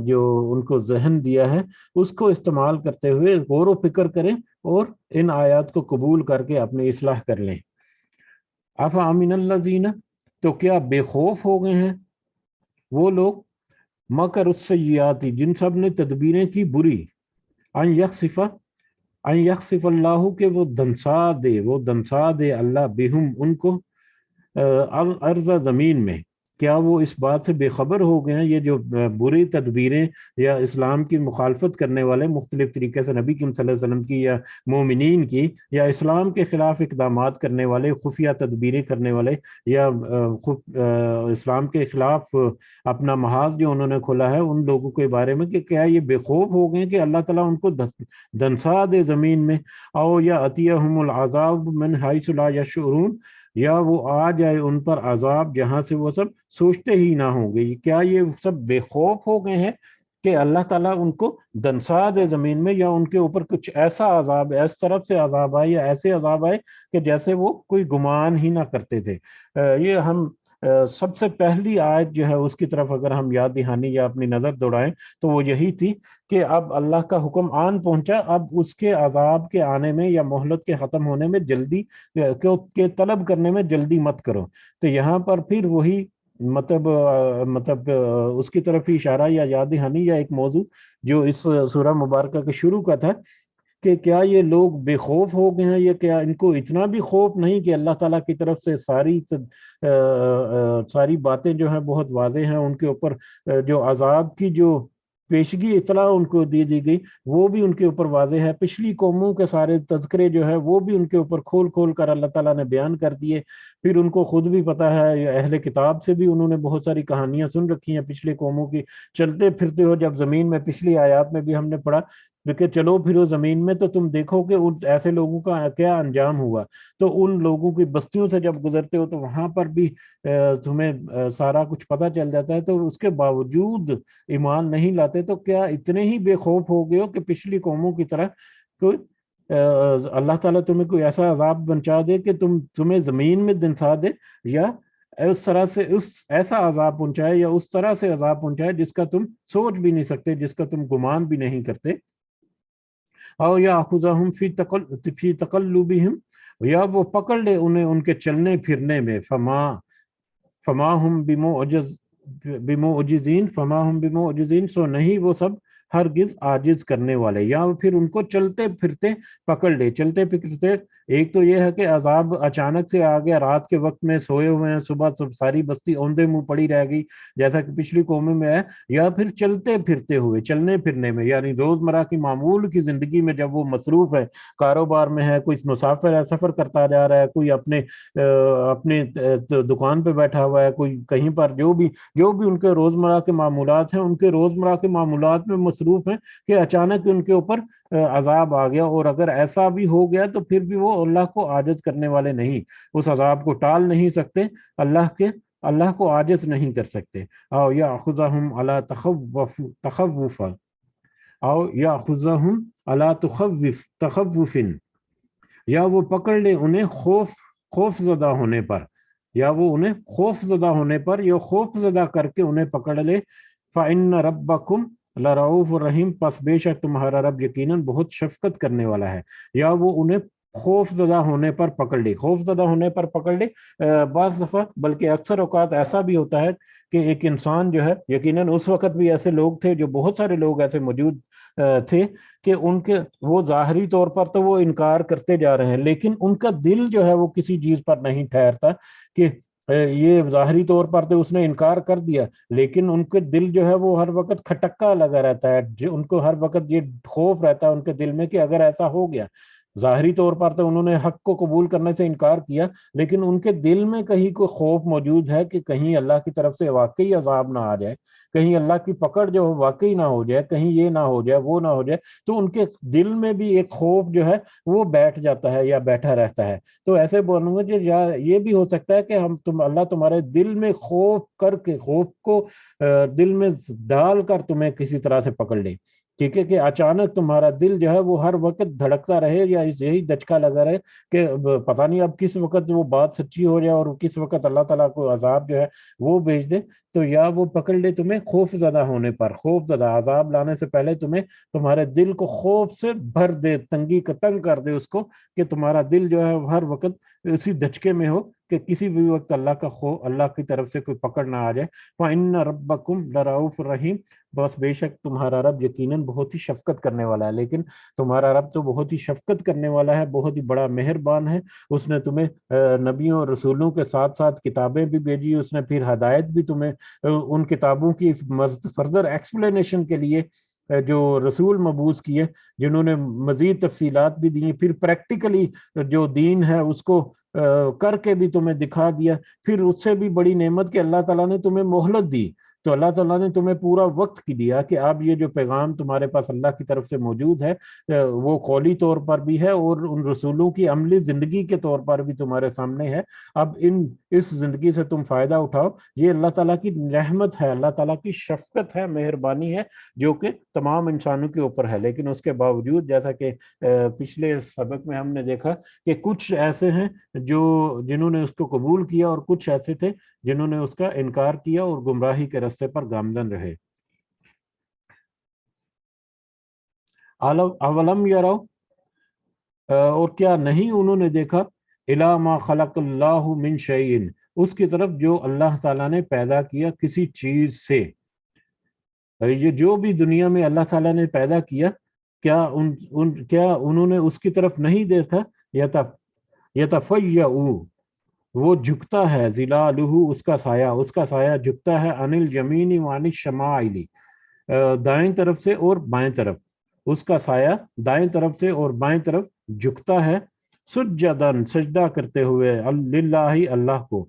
جو ان کو ذہن دیا ہے اس کو استعمال کرتے ہوئے غور و فکر کریں اور ان آیات کو قبول کر کے اپنی اصلاح کر لیں۔ افامن الذین، تو کیا بے خوف ہو گئے ہیں وہ لوگ، مکر السیئات، جن سب نے تدبیریں کی بری، ان یخسف اللہ، کہ وہ دنسا دے اللہ بہم ان کو، الارض زمین میں۔ کیا وہ اس بات سے بے خبر ہو گئے ہیں؟ یہ جو بری تدبیریں یا اسلام کی مخالفت کرنے والے، مختلف طریقے سے نبی کریم صلی اللہ علیہ وسلم کی یا مومنین کی یا اسلام کے خلاف اقدامات کرنے والے، خفیہ تدبیریں کرنے والے، یا اسلام کے خلاف اپنا محاذ جو انہوں نے کھولا ہے، ان لوگوں کے بارے میں کہ کیا یہ بے خوف ہو گئے کہ اللہ تعالیٰ ان کو دنسا دے زمین میں، او یا اتیہم العذاب من حیث لا یشعرون، یا وہ آ جائے ان پر عذاب جہاں سے وہ سب سوچتے ہی نہ ہوں گے۔ کیا یہ سب بے خوف ہو گئے ہیں کہ اللہ تعالیٰ ان کو دنسا دے زمین میں، یا ان کے اوپر کچھ ایسا عذاب، اس طرف سے عذاب آئے یا ایسے عذاب آئے کہ جیسے وہ کوئی گمان ہی نہ کرتے تھے۔ یہ ہم سب سے پہلی آیت جو ہے اس کی طرف اگر ہم یاد دہانی یا اپنی نظر دوڑائیں تو وہ یہی تھی کہ اب اللہ کا حکم آن پہنچا، اب اس کے عذاب کے آنے میں یا مہلت کے ختم ہونے میں جلدی کے طلب کرنے میں جلدی مت کرو۔ تو یہاں پر پھر وہی مطلب اس کی طرف ہی اشارہ یا یاد دہانی یا ایک موضوع جو اس سورہ مبارکہ کے شروع کا تھا کہ کیا یہ لوگ بے خوف ہو گئے ہیں، یا کیا ان کو اتنا بھی خوف نہیں کہ اللہ تعالیٰ کی طرف سے ساری باتیں جو ہیں بہت واضح ہیں، ان کے اوپر جو عذاب کی جو پیشگی اطلاع ان کو دی گئی وہ بھی ان کے اوپر واضح ہے، پچھلی قوموں کے سارے تذکرے جو ہے وہ بھی ان کے اوپر کھول کھول کر اللہ تعالیٰ نے بیان کر دیے، پھر ان کو خود بھی پتہ ہے، اہل کتاب سے بھی انہوں نے بہت ساری کہانیاں سن رکھی ہیں پچھلے قوموں کی، چلتے پھرتے ہو جب زمین میں، پچھلی آیات میں بھی ہم نے پڑھا کہ چلو پھرو زمین میں تو تم دیکھو کہ ان ایسے لوگوں کا کیا انجام ہوا، تو ان لوگوں کی بستیوں سے جب گزرتے ہو تو وہاں پر بھی تمہیں سارا کچھ پتہ چل جاتا ہے، تو اس کے باوجود ایمان نہیں لاتے، تو کیا اتنے ہی بے خوف ہو گئے ہو کہ پچھلی قوموں کی طرح کوئی اللہ تعالیٰ تمہیں کوئی ایسا عذاب پہنچا دے کہ تمہیں زمین میں دنسا دے، یا اس طرح سے ایسا عذاب پہنچائے یا اس طرح سے عذاب پہنچائے جس کا تم سوچ بھی نہیں سکتے، جس کا تم گمان بھی نہیں کرتے، او یاخذہم فی تقلبہم، یا وہ پکڑ لے انہیں ان کے چلنے پھرنے میں، فما ہم بمعجزین، سو نہیں وہ سب ہرگز عاجز کرنے والے، یا پھر ان کو چلتے پھرتے پکڑ لے، چلتے پھرتے، ایک تو یہ ہے کہ عذاب اچانک سے آ گیا، رات کے وقت میں سوئے ہوئے ہیں، صبح ساری بستی اوندے منہ پڑی رہ گئی جیسا کہ پچھلی قوموں میں ہے، یا پھر چلتے پھرتے ہوئے، چلنے پھرنے میں یعنی روزمرہ کی معمول کی زندگی میں جب وہ مصروف ہے، کاروبار میں ہے، کوئی مسافر ہے، سفر کرتا جا رہا ہے، کوئی اپنے دکان پہ بیٹھا ہوا ہے، کوئی کہیں پر، جو بھی ان کے روزمرہ کے معمولات ہیں، ان کے روزمرہ کے معمولات میں مصروف ہیں کہ اچانک ان کے اوپر عذاب آ گیا، اور اگر ایسا بھی ہو گیا تو پھر بھی وہ اللہ کو عاجز کرنے والے نہیں، اس عذاب کو ٹال نہیں سکتے، اللہ کو عاجز نہیں کر سکتے۔ او یاخذہم علی تخوف، او یاخذہم علی تخوف، یا وہ پکڑ لے انہیں خوف زدہ ہونے پر، یا وہ انہیں خوف زدہ ہونے پر یا خوف زدہ کر کے انہیں پکڑ لے، فَإِنَّ رَبَّكُمْ لَرَؤُوفٌ رَحِيمٌ، پس بے شک تمہارا رب یقیناً بہت شفقت کرنے والا ہے، یا وہ انہیں خوف زدہ ہونے پر پکڑ لی، خوف زدہ ہونے پر پکڑ لی۔ بعض دفعہ بلکہ اکثر اوقات ایسا بھی ہوتا ہے کہ ایک انسان جو ہے، یقیناً اس وقت بھی ایسے لوگ تھے، جو بہت سارے لوگ ایسے موجود تھے کہ ان کے وہ ظاہری طور پر تو وہ انکار کرتے جا رہے ہیں، لیکن ان کا دل جو ہے وہ کسی چیز پر نہیں ٹھہرتا کہ یہ ظاہری طور پر تو اس نے انکار کر دیا، لیکن ان کے دل جو ہے وہ ہر وقت کھٹکا لگا رہتا ہے، ان کو ہر وقت یہ خوف رہتا ہے ان کے دل میں کہ اگر ایسا ہو گیا، ظاہری طور پر تو انہوں نے حق کو قبول کرنے سے انکار کیا، لیکن ان کے دل میں کہیں کوئی خوف موجود ہے کہ کہیں اللہ کی طرف سے واقعی عذاب نہ آ جائے، کہیں اللہ کی پکڑ جو واقعی نہ ہو جائے، کہیں یہ نہ ہو جائے، وہ نہ ہو جائے، تو ان کے دل میں بھی ایک خوف جو ہے وہ بیٹھ جاتا ہے یا بیٹھا رہتا ہے۔ تو ایسے بولوں گے کہ یہ بھی ہو سکتا ہے کہ اللہ تمہارے دل میں خوف کر کے، خوف کو دل میں ڈال کر تمہیں کسی طرح سے پکڑ لے، ٹھیک ہے، کہ اچانک تمہارا دل جو ہے وہ ہر وقت دھڑکتا رہے یا یہی دھچکا لگا رہے کہ پتہ نہیں اب کس وقت وہ بات سچی ہو جائے اور کس وقت اللہ تعالیٰ کو عذاب جو ہے وہ بھیج دے۔ تو یا وہ پکڑ لے تمہیں خوف زدہ ہونے پر، خوف زدہ عذاب لانے سے پہلے تمہیں تمہارے دل کو خوف سے بھر دے، تنگی کا تنگ کر دے اس کو، کہ تمہارا دل جو ہے ہر وقت اسی دھچکے میں ہو کہ کسی بھی وقت اللہ کی طرف سے کوئی پکڑ نہ آ جائے۔ فَإِنَّ رَبَّكُمْ لَرَؤُوفٌ رَحِيمٌ، بس بے شک تمہارا رب یقیناً بہت ہی شفقت کرنے والا ہے۔ لیکن تمہارا رب تو بہت ہی شفقت کرنے والا ہے، بہت ہی بڑا مہربان ہے۔ اس نے تمہیں نبیوں اور رسولوں کے ساتھ ساتھ کتابیں بھی بھیجی، اس نے پھر ہدایت بھی تمہیں ان کتابوں کی فردر ایکسپلینیشن کے لیے جو رسول مبعوث کیے، جنہوں نے مزید تفصیلات بھی دی، پھر پریکٹیکلی جو دین ہے اس کو کر کے بھی تمہیں دکھا دیا۔ پھر اس سے بھی بڑی نعمت کہ اللہ تعالیٰ نے تمہیں مہلت دی، تو اللہ تعالیٰ نے تمہیں پورا وقت کی دیا کہ اب یہ جو پیغام تمہارے پاس اللہ کی طرف سے موجود ہے وہ قولی طور پر بھی ہے اور ان رسولوں کی عملی زندگی کے طور پر بھی تمہارے سامنے ہے۔ اب اس زندگی سے تم فائدہ اٹھاؤ، یہ اللہ تعالیٰ کی رحمت ہے، اللہ تعالیٰ کی شفقت ہے، مہربانی ہے، جو کہ تمام انسانوں کے اوپر ہے۔ لیکن اس کے باوجود جیسا کہ پچھلے سبق میں ہم نے دیکھا کہ کچھ ایسے ہیں جنہوں نے اس کو قبول کیا اور کچھ ایسے تھے جنہوں نے اس کا انکار کیا اور گمراہی کے راستے پر گامزن رہے۔ اولم یرو، اور کیا نہیں انہوں نے دیکھا، الی ما خلق اللہ من شیء، اس کی طرف جو اللہ تعالیٰ نے پیدا کیا کسی چیز سے۔ یہ جو بھی دنیا میں اللہ تعالیٰ نے پیدا کیا، کیا انہوں نے اس کی طرف نہیں دیکھا؟ یتفیع، وہ جھکتا ہے، ظلالہ، اس کا سایہ جھکتا ہے، عن الیمین وعن الشمائل، دائیں طرف سے اور بائیں طرف، اس کا سایہ دائیں طرف سے اور بائیں طرف جھکتا ہے، سجدن، سجدہ کرتے ہوئے، للہ، اللہ کو،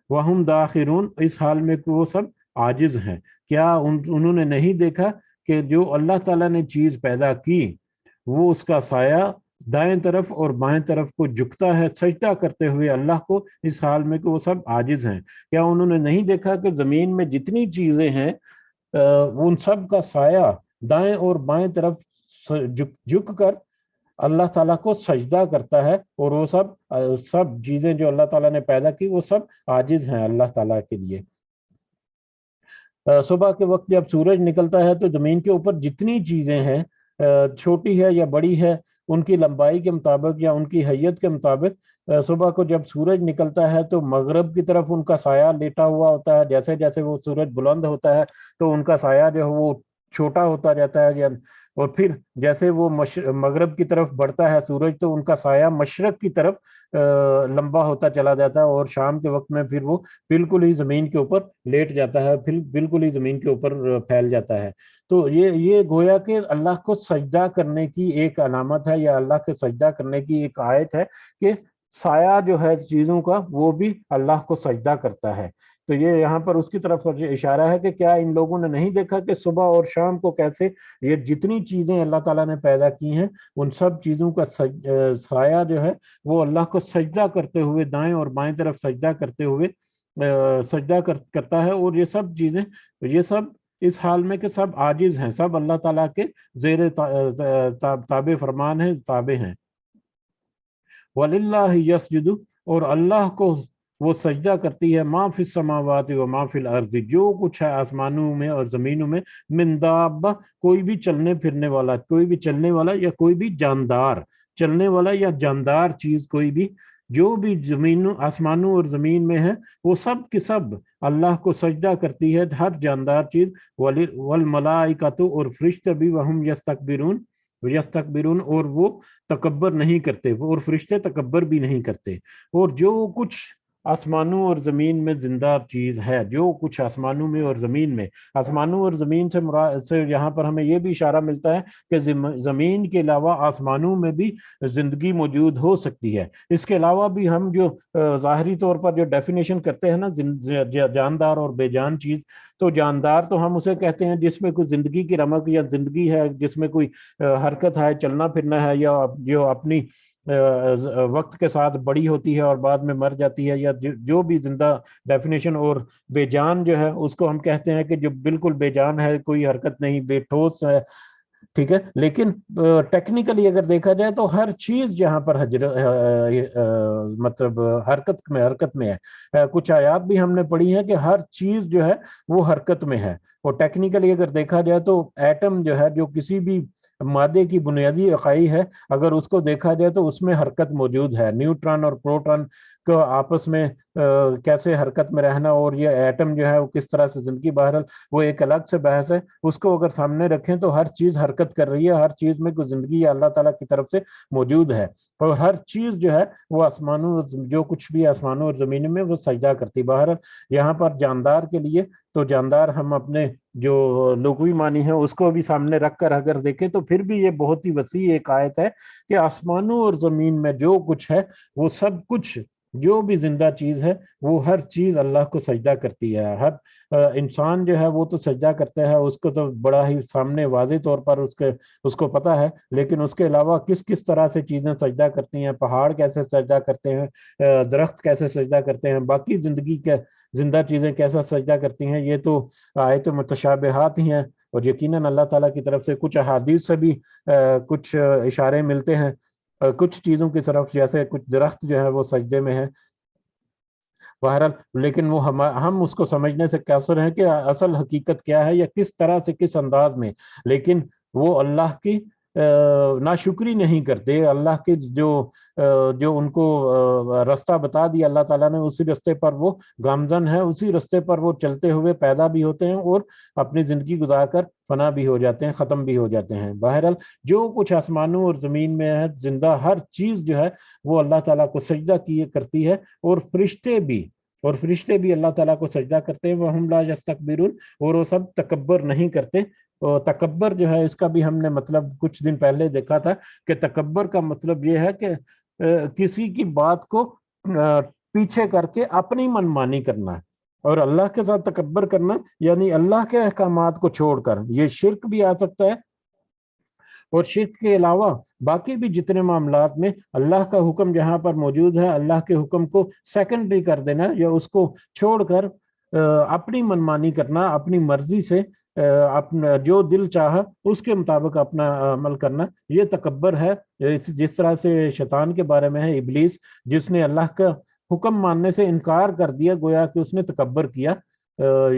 وہم داخرون، اس حال میں کہ وہ سب عاجز ہیں۔ کیا انہوں نے نہیں دیکھا کہ جو اللہ تعالیٰ نے چیز پیدا کی وہ اس کا سایہ دائیں طرف اور بائیں طرف کو جھکتا ہے، سجدہ کرتے ہوئے اللہ کو، اس حال میں کہ وہ سب عاجز ہیں؟ کیا انہوں نے نہیں دیکھا کہ زمین میں جتنی چیزیں ہیں ان سب کا سایہ دائیں اور بائیں طرف جھک کر اللہ تعالیٰ کو سجدہ کرتا ہے، اور وہ سب چیزیں جو اللہ تعالیٰ نے پیدا کی وہ سب عاجز ہیں اللہ تعالیٰ کے لیے۔ صبح کے وقت جب سورج نکلتا ہے تو زمین کے اوپر جتنی چیزیں ہیں، چھوٹی ہے یا بڑی ہے، ان کی لمبائی کے مطابق یا ان کی حیت کے مطابق، صبح کو جب سورج نکلتا ہے تو مغرب کی طرف ان کا سایہ لیٹا ہوا ہوتا ہے، جیسے جیسے وہ سورج بلند ہوتا ہے تو ان کا سایہ جو ہے وہ چھوٹا ہوتا جاتا ہے، اور پھر جیسے وہ مغرب کی طرف بڑھتا ہے سورج تو ان کا سایہ مشرق کی طرف لمبا ہوتا چلا جاتا ہے، اور شام کے وقت میں پھر وہ بالکل ہی زمین کے اوپر لیٹ جاتا ہے، پھر بالکل ہی زمین کے اوپر پھیل جاتا ہے۔ تو یہ گویا کہ اللہ کو سجدہ کرنے کی ایک علامت ہے، یا اللہ کے سجدہ کرنے کی ایک آیت ہے کہ سایہ جو ہے چیزوں کا وہ بھی اللہ کو سجدہ کرتا ہے۔ تو یہ یہاں پر اس کی طرف اشارہ ہے کہ کیا ان لوگوں نے نہیں دیکھا کہ صبح اور شام کو کیسے یہ جتنی چیزیں اللہ تعالیٰ نے پیدا کی ہیں ان سب چیزوں کا سایہ جو ہے وہ اللہ کو سجدہ کرتے ہوئے دائیں اور بائیں طرف سجدہ کرتے ہوئے سجدہ کرتا ہے، اور یہ سب چیزیں، یہ سب اس حال میں کہ سب عاجز ہیں، سب اللہ تعالیٰ کے زیر تابع فرمان ہیں، تابع ہیں۔ وَلِلَّهِ يَسْجُدُ، اور اللہ کو وہ سجدہ کرتی ہے، ما فی السماوات و ما فی الارض، جو کچھ ہے آسمانوں میں اور زمینوں میں، من دابہ، کوئی بھی چلنے پھرنے والا، کوئی بھی چلنے والا یا کوئی بھی جاندار، چلنے والا یا جاندار چیز کوئی بھی جو بھی زمینوں آسمانوں اور زمین میں ہے وہ سب کے سب اللہ کو سجدہ کرتی ہے، ہر جاندار چیز، والملائکۃ اور فرشتے بھی، وہم یستکبرون اور وہ تکبر نہیں کرتے، اور فرشتے تکبر بھی نہیں کرتے۔ اور جو کچھ آسمانوں اور زمین میں زندہ چیز ہے، جو کچھ آسمانوں میں اور زمین میں، آسمانوں اور زمین سے یہاں پر ہمیں یہ بھی اشارہ ملتا ہے کہ زمین کے علاوہ آسمانوں میں بھی زندگی موجود ہو سکتی ہے۔ اس کے علاوہ بھی ہم جو ظاہری طور پر جو ڈیفینیشن کرتے ہیں نا جاندار اور بے جان چیز، تو جاندار تو ہم اسے کہتے ہیں جس میں کوئی زندگی کی رمق یا زندگی ہے، جس میں کوئی حرکت ہے، چلنا پھرنا ہے، یا جو اپنی وقت کے ساتھ بڑی ہوتی ہے اور بعد میں مر جاتی ہے، یا جو بھی زندہ ڈیفینیشن۔ اور بے جان جو ہے اس کو ہم کہتے ہیں کہ جو بالکل بے جان ہے، کوئی حرکت نہیں، بے ٹھوس ہے، ٹھیک ہے۔ لیکن ٹیکنیکلی اگر دیکھا جائے تو ہر چیز جہاں پر مطلب حرکت میں ہے۔ کچھ آیات بھی ہم نے پڑھی ہیں کہ ہر چیز جو ہے وہ حرکت میں ہے۔ اور ٹیکنیکلی اگر دیکھا جائے تو ایٹم جو ہے، جو کسی بھی مادے کی بنیادی اکائی ہے، اگر اس کو دیکھا جائے تو اس میں حرکت موجود ہے۔ نیوٹران اور پروٹون کو آپس میں کیسے حرکت میں رہنا، اور یہ ایٹم جو ہے وہ کس طرح سے زندگی، بہرحال وہ ایک الگ سے بحث ہے۔ اس کو اگر سامنے رکھیں تو ہر چیز حرکت کر رہی ہے، ہر چیز میں کوئی زندگی اللہ تعالیٰ کی طرف سے موجود ہے، اور ہر چیز جو ہے وہ جو کچھ بھی آسمانوں اور زمین میں وہ سجدہ کرتی۔ بہرحال یہاں پر جاندار کے لیے تو جاندار ہم اپنے جو لغوی معنی ہے اس کو بھی سامنے رکھ کر اگر دیکھیں تو پھر بھی یہ بہت ہی وسیع ایک آیت ہے کہ آسمانوں اور زمین میں جو کچھ ہے وہ سب کچھ، جو بھی زندہ چیز ہے وہ ہر چیز اللہ کو سجدہ کرتی ہے۔ ہر انسان جو ہے وہ تو سجدہ کرتا ہے، اس کو تو بڑا ہی سامنے واضح طور پر اس کو پتا ہے، لیکن اس کے علاوہ کس کس طرح سے چیزیں سجدہ کرتی ہیں، پہاڑ کیسے سجدہ کرتے ہیں، درخت کیسے سجدہ کرتے ہیں، باقی زندگی کے زندہ چیزیں کیسا سجدہ کرتی ہیں، یہ تو آیت متشابہات ہی ہیں۔ اور یقیناً اللہ تعالیٰ کی طرف سے کچھ احادیث سے بھی کچھ اشارے ملتے ہیں کچھ چیزوں کی طرف، جیسے کچھ درخت جو ہے وہ سجدے میں ہے۔ بہرحال لیکن وہ ہم اس کو سمجھنے سے قاصر ہیں کہ اصل حقیقت کیا ہے یا کس طرح سے، کس انداز میں، لیکن وہ اللہ کی ناشکری نہیں کرتے۔ اللہ کے جو ان کو رستہ بتا دیا اللہ تعالیٰ نے، اسی رستے پر وہ گامزن ہے، اسی رستے پر وہ چلتے ہوئے پیدا بھی ہوتے ہیں اور اپنی زندگی گزار کر فنا بھی ہو جاتے ہیں، ختم بھی ہو جاتے ہیں۔ بہرحال جو کچھ آسمانوں اور زمین میں ہے زندہ، ہر چیز جو ہے وہ اللہ تعالیٰ کو سجدہ کرتی ہے، اور فرشتے بھی اللہ تعالیٰ کو سجدہ کرتے ہیں، وَهُمْ لَا يَسْتَكْبِرُونَ، اور وہ سب تکبر نہیں کرتے۔ اور تکبر جو ہے اس کا بھی ہم نے مطلب کچھ دن پہلے دیکھا تھا کہ تکبر کا مطلب یہ ہے کہ کسی کی بات کو پیچھے کر کے اپنی منمانی کرنا ہے، اور اللہ کے ساتھ تکبر کرنا یعنی اللہ کے احکامات کو چھوڑ کر، یہ شرک بھی آ سکتا ہے۔ اور شرک کے علاوہ باقی بھی جتنے معاملات میں اللہ کا حکم جہاں پر موجود ہے، اللہ کے حکم کو سیکنڈری کر دینا یا اس کو چھوڑ کر اپنی منمانی کرنا، اپنی مرضی سے اپنا جو دل چاہا اس کے مطابق اپنا عمل کرنا، یہ تکبر ہے۔ جس طرح سے شیطان کے بارے میں ہے، ابلیس، جس نے اللہ کا حکم ماننے سے انکار کر دیا، گویا کہ اس نے تکبر کیا۔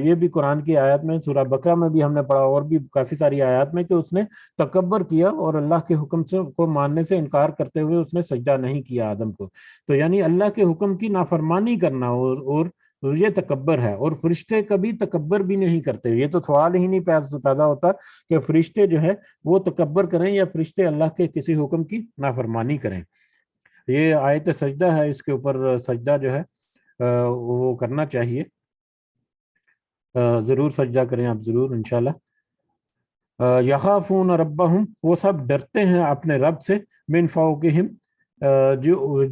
یہ بھی قرآن کی آیات میں، سورہ بقرہ میں بھی ہم نے پڑھا، اور بھی کافی ساری آیات میں، کہ اس نے تکبر کیا اور اللہ کے حکم کو ماننے سے انکار کرتے ہوئے اس نے سجدہ نہیں کیا آدم کو۔ تو یعنی اللہ کے حکم کی نافرمانی کرنا اور یہ تکبر ہے۔ اور فرشتے کبھی تکبر بھی نہیں کرتے، یہ تو سوال ہی نہیں پیدا ہوتا کہ فرشتے جو ہے وہ تکبر کریں یا فرشتے اللہ کے کسی حکم کی نافرمانی کریں۔ یہ آیت سجدہ ہے، اس کے اوپر سجدہ جو ہے وہ کرنا چاہیے، ضرور سجدہ کریں آپ، ضرور انشاءاللہ۔ یخافون ربہم، وہ سب ڈرتے ہیں اپنے رب سے، من فوقہم،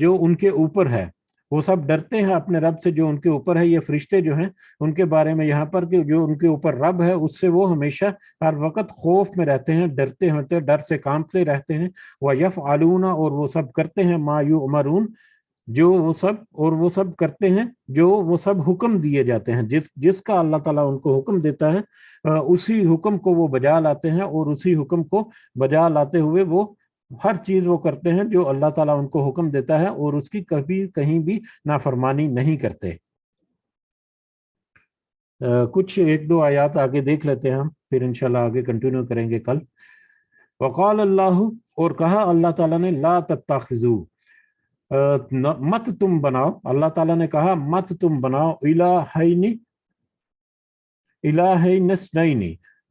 جو ان کے اوپر ہے، وہ سب ڈرتے ہیں اپنے رب سے جو ان کے اوپر ہے۔ یہ فرشتے جو ہیں ان کے بارے میں یہاں پر کہ جو ان کے اوپر رب ہے اس سے وہ ہمیشہ ہر وقت خوف میں رہتے ہیں، ڈرتے ہوتے، ڈر سے کانپتے رہتے ہیں۔ وَيَفْعَلُونَ، اور وہ سب کرتے ہیں، مَا يُؤْمَرُونَ، وہ سب کرتے ہیں جو وہ سب حکم دیے جاتے ہیں، جس کا اللہ تعالیٰ ان کو حکم دیتا ہے، اسی حکم کو وہ بجا لاتے ہیں، اور اسی حکم کو بجا لاتے ہوئے وہ ہر چیز وہ کرتے ہیں جو اللہ تعالیٰ ان کو حکم دیتا ہے، اور اس کی کبھی کہیں بھی نافرمانی نہیں کرتے۔ کچھ ایک دو آیات آگے دیکھ لیتے ہیں ہم، پھر انشاءاللہ آگے کنٹینیو کریں گے کل۔ وقال اللہ، اور کہا اللہ تعالیٰ نے لا تتخذو، مت تم بناؤ، اللہ تعالیٰ نے کہا مت تم بناؤ الہین، الہین اثنین،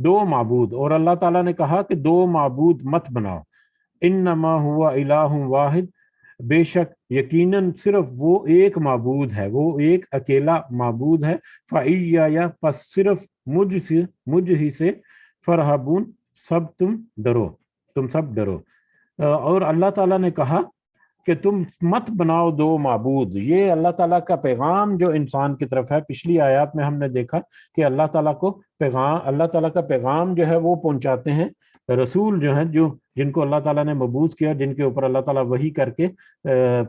دو معبود، اور اللہ تعالیٰ نے کہا کہ دو معبود مت بناؤ، انما ہوا الہ واحد، بے شک یقیناً صرف وہ ایک معبود ہے، وہ ایک اکیلا معبود ہے، فَإِيَّايَ، پس صرف مجھ ہی سے، فرحبون، سب تم ڈرو، تم سب ڈرو۔ اور اللہ تعالیٰ نے کہا کہ تم مت بناؤ دو معبود، یہ اللہ تعالیٰ کا پیغام جو انسان کی طرف ہے۔ پچھلی آیات میں ہم نے دیکھا کہ اللہ تعالیٰ کو پیغام، اللہ تعالیٰ کا پیغام جو ہے وہ پہنچاتے ہیں رسول جو ہیں، جن کو اللہ تعالیٰ نے مبعوث کیا، جن کے اوپر اللہ تعالیٰ وحی کر کے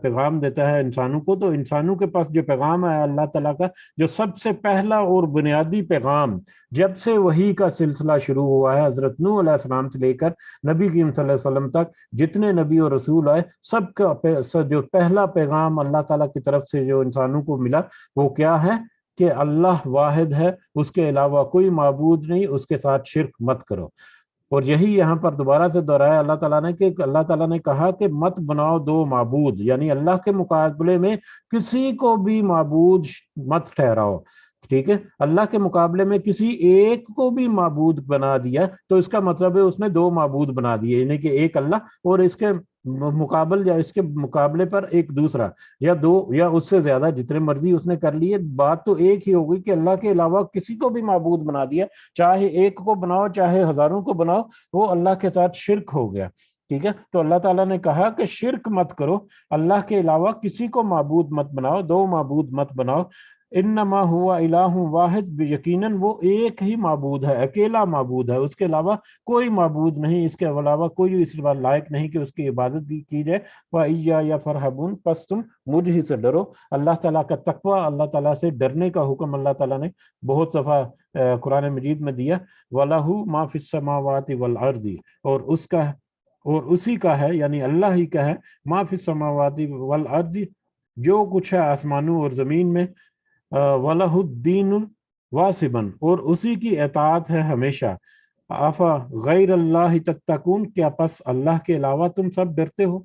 پیغام دیتا ہے انسانوں کو۔ تو انسانوں کے پاس جو پیغام ہے اللہ تعالیٰ کا، جو سب سے پہلا اور بنیادی پیغام جب سے وحی کا سلسلہ شروع ہوا ہے، حضرت نوح علیہ السلام سے لے کر نبی کریم صلی اللہ علیہ وسلم تک جتنے نبی اور رسول آئے، سب کا جو پہلا پیغام اللہ تعالیٰ کی طرف سے جو انسانوں کو ملا وہ کیا ہے کہ اللہ واحد ہے، اس کے علاوہ کوئی معبود نہیں، اس کے ساتھ شرک مت کرو۔ اور یہی یہاں پر دوبارہ سے دہرایا اللہ تعالیٰ نے کہ اللہ تعالیٰ نے کہا کہ مت بناؤ دو معبود، یعنی اللہ کے مقابلے میں کسی کو بھی معبود مت ٹھہراؤ، ٹھیک ہے۔ اللہ کے مقابلے میں کسی ایک کو بھی معبود بنا دیا تو اس کا مطلب ہے اس نے دو معبود بنا دیے، یعنی کہ ایک اللہ اور اس کے مقابل یا اس کے مقابلے پر ایک دوسرا، یا دو یا اس سے زیادہ، جتنے مرضی اس نے کر لیے۔ بات تو ایک ہی ہوگی کہ اللہ کے علاوہ کسی کو بھی معبود بنا دیا، چاہے ایک کو بناؤ چاہے ہزاروں کو بناؤ، وہ اللہ کے ساتھ شرک ہو گیا، ٹھیک ہے۔ تو اللہ تعالیٰ نے کہا کہ شرک مت کرو، اللہ کے علاوہ کسی کو معبود مت بناؤ، دو معبود مت بناؤ، انما ہوا الہ واحد، یقیناً وہ ایک ہی معبود ہے، اکیلا معبود ہے، اس کے علاوہ کوئی معبود نہیں، اس کے علاوہ کوئی اس بات لائق نہیں کہ اس کی عبادت کی جائے۔ وَإِيَّايَ فَارْهَبُونَ، پس تم مجھ ہی سے ڈرو۔ اللہ تعالیٰ کا تقوی، اللہ تعالیٰ سے ڈرنے کا حکم اللہ تعالیٰ نے بہت دفعہ قرآن مجید میں دیا۔ وَلَهُ مَا فِي السَّمَاوَاتِ وَالْأَرْضِ، اور اس کا، اور اسی کا ہے، یعنی اللہ ہی کا ہے، مَا فِي السَّمَاوَاتِ وَالْأَرْضِ، جو کچھ ہے آسمانوں اور زمین میں، وَلَهُ الدِّينُ وَاسِبًا، اور اسی کی اطاعت ہے ہمیشہ۔ آفا غیر اللہ تتقون، کیا پس اللہ کے علاوہ تم سب ڈرتے ہو؟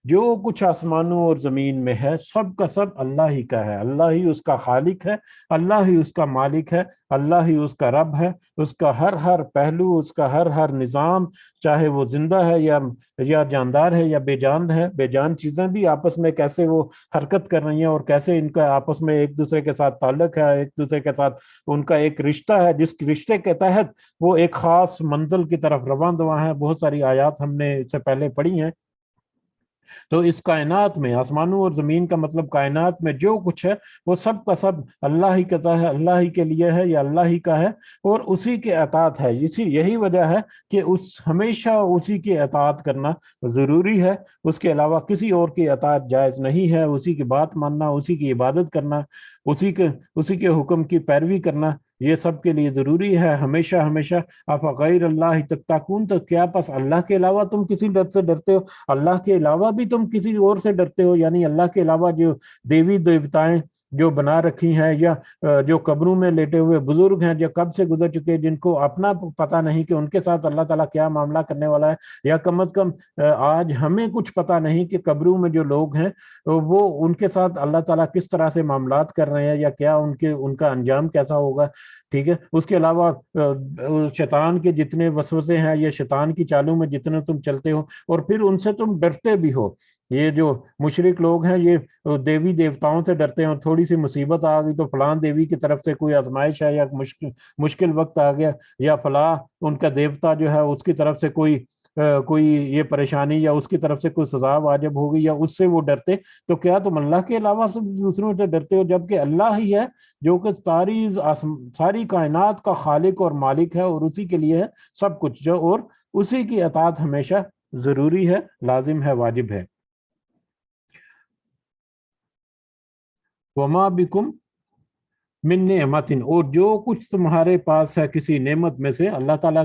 جو کچھ آسمانوں اور زمین میں ہے سب کا سب اللہ ہی کا ہے، اللہ ہی اس کا خالق ہے، اللہ ہی اس کا مالک ہے، اللہ ہی اس کا رب ہے۔ اس کا ہر پہلو، اس کا ہر نظام، چاہے وہ زندہ ہے یا جاندار ہے یا بے جان ہے، بے جان چیزیں بھی آپس میں کیسے وہ حرکت کر رہی ہیں اور کیسے ان کا آپس میں ایک دوسرے کے ساتھ تعلق ہے، ایک دوسرے کے ساتھ ان کا ایک رشتہ ہے، جس رشتے کے تحت وہ ایک خاص منزل کی طرف رواں دواں ہے۔ بہت ساری آیات ہم نے اس سے پہلے پڑھی ہیں۔ تو اس کائنات میں، آسمانوں اور زمین کا مطلب کائنات میں جو کچھ ہے وہ سب کا سب اللہ ہی کا ہے، اللہ ہی کے لیے ہے یا اللہ ہی کا ہے، اور اسی کے اطاعت ہے۔ یہی وجہ ہے کہ ہمیشہ اسی کی اطاعت کرنا ضروری ہے، اس کے علاوہ کسی اور کی اطاعت جائز نہیں ہے۔ اسی کی بات ماننا، اسی کی عبادت کرنا، اسی کے حکم کی پیروی کرنا، یہ سب کے لیے ضروری ہے ہمیشہ ہمیشہ۔ غیر اللہ تتقون، تو کیا پس اللہ کے علاوہ تم کسی ڈر سے ڈرتے ہو؟ اللہ کے علاوہ بھی تم کسی اور سے ڈرتے ہو، یعنی اللہ کے علاوہ جو دیوی دیوتائیں جو بنا رکھی ہیں، یا جو قبروں میں لیٹے ہوئے بزرگ ہیں جو کب سے گزر چکے، جن کو اپنا پتہ نہیں کہ ان کے ساتھ اللہ تعالیٰ کیا معاملہ کرنے والا ہے، یا کم از کم آج ہمیں کچھ پتہ نہیں کہ قبروں میں جو لوگ ہیں وہ ان کے ساتھ اللہ تعالیٰ کس طرح سے معاملات کر رہے ہیں، یا کیا ان کا انجام کیسا ہوگا، ٹھیک ہے۔ اس کے علاوہ شیطان کے جتنے وسوسے ہیں، یا شیطان کی چالوں میں جتنے تم چلتے ہو اور پھر ان سے تم ڈرتے بھی ہو۔ یہ جو مشرک لوگ ہیں یہ دیوی دیوتاؤں سے ڈرتے ہیں، تھوڑی سی مصیبت آ گئی تو فلاں دیوی کی طرف سے کوئی آزمائش ہے، یا مشکل وقت آ گیا، یا فلاں ان کا دیوتا جو ہے اس کی طرف سے کوئی یہ پریشانی، یا اس کی طرف سے کوئی سزا واجب ہوگی، یا اس سے وہ ڈرتے۔ تو کیا تم اللہ کے علاوہ سب دوسروں سے ڈرتے ہو، جبکہ اللہ ہی ہے جو کہ ساری کائنات کا خالق اور مالک ہے، اور اسی کے لیے ہے سب کچھ، جو اور اسی کی اطاعت ہمیشہ ضروری ہے، لازم ہے، واجب ہے۔ وما بکم من نعمت، اور جو کچھ تمہارے پاس ہے کسی نعمت میں سے، اللہ تعالیٰ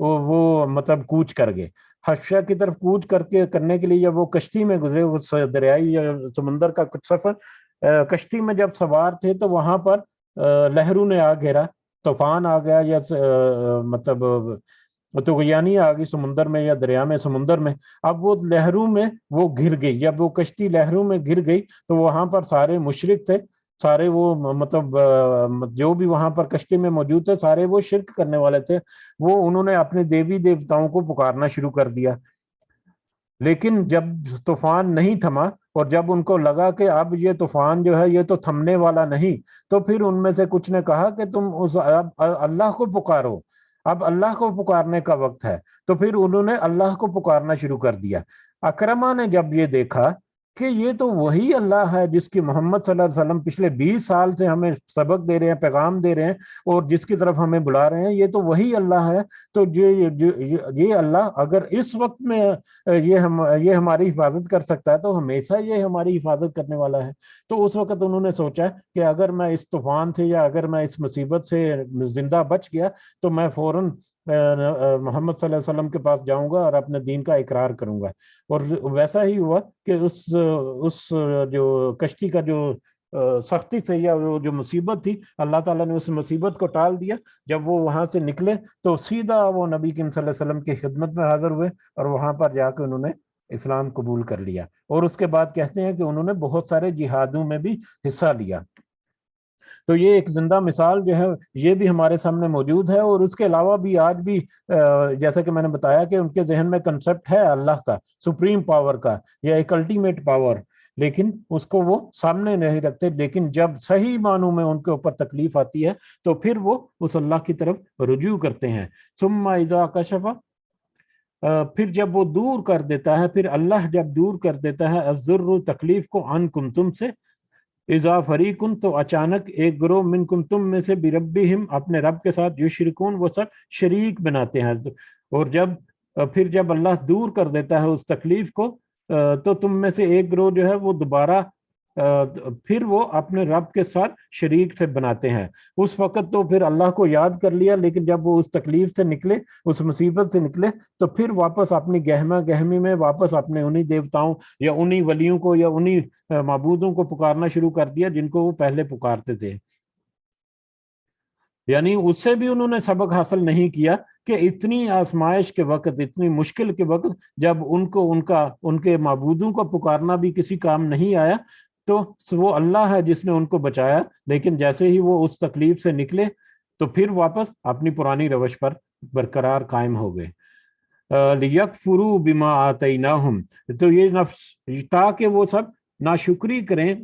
وہ مطلب کوچ کر گئے حبشہ کی طرف کوچ کرنے کے لیے جب وہ کشتی میں گزرے، اس دریائی یا سمندر کا کچھ سفر، کشتی میں جب سوار تھے تو وہاں پر لہروں نے آ گھیرا، طوفان آ گیا، یا مطلب طغیانی آ گئی سمندر میں یا دریا میں سمندر میں. اب وہ لہروں میں وہ گر گئی، جب وہ کشتی لہروں میں گر گئی تو وہاں پر سارے مشرک تھے، سارے وہ مطلب جو بھی وہاں پر کشتی میں موجود تھے سارے وہ شرک کرنے والے تھے، وہ انہوں نے اپنے دیوی دیوتاؤں کو پکارنا شروع کر دیا. لیکن جب طوفان نہیں تھما اور جب ان کو لگا کہ اب یہ طوفان جو ہے یہ تو تھمنے والا نہیں، تو پھر ان میں سے کچھ نے کہا کہ تم اللہ کو پکارو، اب اللہ کو پکارنے کا وقت ہے. تو پھر انہوں نے اللہ کو پکارنا شروع کر دیا. اکرما نے جب یہ دیکھا کہ یہ تو وہی اللہ ہے جس کی محمد صلی اللہ علیہ وسلم پچھلے 20 سال سے ہمیں سبق دے رہے ہیں، پیغام دے رہے ہیں، اور جس کی طرف ہمیں بلا رہے ہیں، یہ تو وہی اللہ ہے، تو یہ اللہ اگر اس وقت میں یہ ہماری حفاظت کر سکتا ہے تو ہمیشہ یہ ہماری حفاظت کرنے والا ہے. تو اس وقت انہوں نے سوچا کہ اگر میں اس طوفان سے یا اگر میں اس مصیبت سے زندہ بچ گیا تو میں فوراً محمد صلی اللہ علیہ وسلم کے پاس جاؤں گا اور اپنے دین کا اقرار کروں گا. اور ویسا ہی ہوا کہ اس جو کشتی کا جو سختی سے یا جو مصیبت تھی، اللہ تعالیٰ نے اس مصیبت کو ٹال دیا. جب وہ وہاں سے نکلے تو سیدھا وہ نبی کریم صلی اللہ علیہ وسلم کی خدمت میں حاضر ہوئے اور وہاں پر جا کے انہوں نے اسلام قبول کر لیا. اور اس کے بعد کہتے ہیں کہ انہوں نے بہت سارے جہادوں میں بھی حصہ لیا. تو یہ ایک زندہ مثال جو ہے یہ بھی ہمارے سامنے موجود ہے. اور اس کے علاوہ بھی آج بھی جیسا کہ میں نے بتایا کہ ان کے ذہن میں کنسپٹ ہے اللہ کا، سپریم پاور کا یا ایک الٹیمیٹ پاور، لیکن اس کو وہ سامنے نہیں رکھتے. لیکن جب صحیح معنوں میں ان کے اوپر تکلیف آتی ہے تو پھر وہ اس اللہ کی طرف رجوع کرتے ہیں. ثم اذا کشف، پھر جب وہ دور کر دیتا ہے، پھر اللہ جب دور کر دیتا ہے الضر، تکلیف کو، عنکم، تم سے، اذا فریقن، تو اچانک ایک گروہ، منکم، تم میں سے، بربہم، اپنے رب کے ساتھ، یشرکون، وہ سب شریک بناتے ہیں. اور پھر جب اللہ دور کر دیتا ہے اس تکلیف کو تو تم میں سے ایک گروہ جو ہے وہ دوبارہ پھر وہ اپنے رب کے ساتھ شریک سے بناتے ہیں. اس وقت تو پھر اللہ کو یاد کر لیا، لیکن جب وہ اس تکلیف سے نکلے، اس مصیبت سے نکلے، تو پھر واپس اپنی گہما گہمی میں واپس اپنے انہی دیوتاؤں یا انہی ولیوں کو یا انہی معبودوں کو پکارنا شروع کر دیا جن کو وہ پہلے پکارتے تھے. یعنی اس سے بھی انہوں نے سبق حاصل نہیں کیا کہ اتنی آزمائش کے وقت، اتنی مشکل کے وقت، جب ان کو ان کے معبودوں کو پکارنا بھی کسی کام نہیں آیا، تو وہ اللہ ہے جس نے ان کو بچایا. لیکن جیسے ہی وہ اس تکلیف سے نکلے تو پھر واپس اپنی پرانی روش پر برقرار قائم ہو گئے. لِيَكْفُرُوا بِمَا آتَيْنَاهُمْ، تو یہ نفس تاکہ وہ سب ناشکری کریں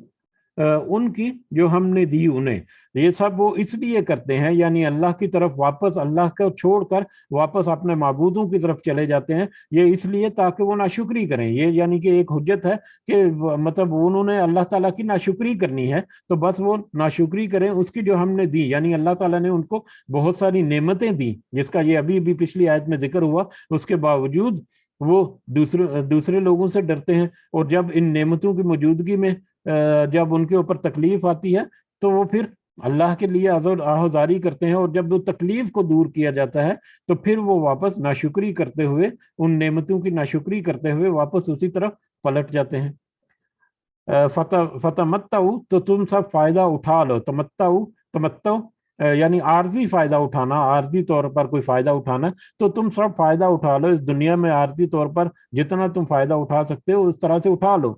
ان کی جو ہم نے دی انہیں. یہ سب وہ اس لیے کرتے ہیں، یعنی اللہ کی طرف واپس، اللہ کو چھوڑ کر واپس اپنے معبودوں کی طرف چلے جاتے ہیں، یہ اس لیے تاکہ وہ ناشکری کریں. یہ یعنی کہ ایک حجت ہے کہ مطلب انہوں نے اللہ تعالیٰ کی ناشکری کرنی ہے تو بس وہ ناشکری کریں اس کی جو ہم نے دی. یعنی اللہ تعالیٰ نے ان کو بہت ساری نعمتیں دی جس کا یہ ابھی بھی پچھلی آیت میں ذکر ہوا، اس کے باوجود وہ دوسرے لوگوں سے ڈرتے ہیں. اور جب ان نعمتوں کی موجودگی میں جب ان کے اوپر تکلیف آتی ہے تو وہ پھر اللہ کے لیے آہوزاری کرتے ہیں، اور جب وہ تکلیف کو دور کیا جاتا ہے تو پھر وہ واپس ناشکری کرتے ہوئے، ان نعمتوں کی ناشکری کرتے ہوئے واپس اسی طرف پلٹ جاتے ہیں. فتمتعوا، تو تم سب فائدہ اٹھا لو. تمتع یعنی عارضی فائدہ اٹھانا، عارضی طور پر کوئی فائدہ اٹھانا، تو تم سب فائدہ اٹھا لو اس دنیا میں. عارضی طور پر جتنا تم فائدہ اٹھا سکتے ہو اس طرح سے اٹھا لو.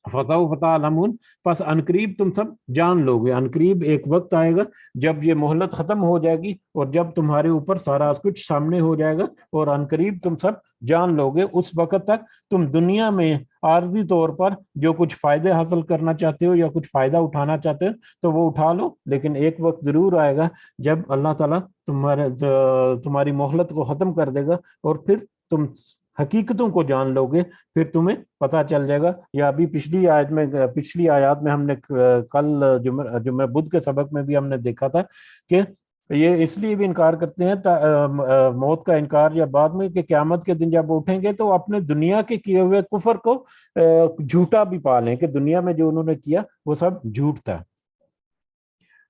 فَسَوْفَ تَعْلَمُونَ، پس عنقریب تم سب جان لو گے. عنقریب ایک وقت آئے گا جب یہ مہلت ختم ہو جائے گی اور جب تمہارے اوپر سارا کچھ سامنے ہو جائے گا، اور عنقریب تم سب جان لو گے. اس وقت تک تم دنیا میں عارضی طور پر جو کچھ فائدے حاصل کرنا چاہتے ہو یا کچھ فائدہ اٹھانا چاہتے ہو تو وہ اٹھا لو، لیکن ایک وقت ضرور آئے گا جب اللہ تعالیٰ تمہاری مہلت کو ختم کر دے گا اور پھر تم حقیقتوں کو جان لو گے. پھر تمہیں پتہ چل جائے گا. یا ابھی پچھلی آیات میں ہم نے کل جمعہ بدھ کے سبق میں بھی ہم نے دیکھا تھا کہ یہ اس لیے بھی انکار کرتے ہیں موت کا انکار یا بعد میں کہ قیامت کے دن جب اٹھیں گے تو اپنے دنیا کے کیے ہوئے کفر کو جھوٹا بھی پا لیں کہ دنیا میں جو انہوں نے کیا وہ سب جھوٹ تھا.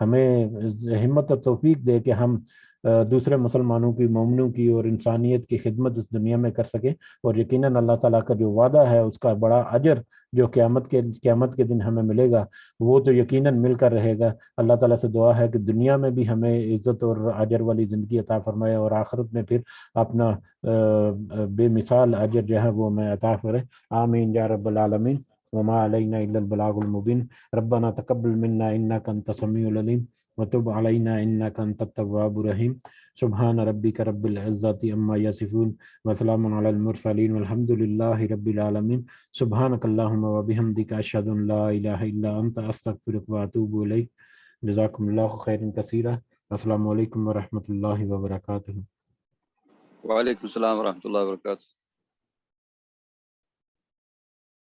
ہمیں ہمت اور توفیق دے کہ ہم دوسرے مسلمانوں کی، مومنوں کی اور انسانیت کی خدمت اس دنیا میں کر سکیں، اور یقیناً اللہ تعالیٰ کا جو وعدہ ہے اس کا بڑا اجر جو قیامت کے دن ہمیں ملے گا وہ تو یقیناً مل کر رہے گا۔ اللہ تعالیٰ سے دعا ہے کہ دنیا میں بھی ہمیں عزت اور اجر والی زندگی عطا فرمائے، اور آخرت میں پھر اپنا بے مثال اجر جو ہے وہ ہمیں عطا کرے۔ آمین یا رب العالمین۔ وما علینا الا البلاغ المبین۔ ربنا تقبل منا انک انت السمیع العلیم وتب علینا انک انت التواب الرحیم۔ سبحان ربک رب العزۃ عما یصفون وسلام علی المرسلین والحمد للہ رب العالمین۔ سبحانک اللہم وبحمدک اشہد ان لا الہ الا انت استغفرک واتوب الیک۔ جزاکم اللہ خیرا کثیرا۔ السلام علیکم ورحمۃ اللہ وبرکاتہ۔ وعلیکم السلام ورحمۃ اللہ وبرکاتہ۔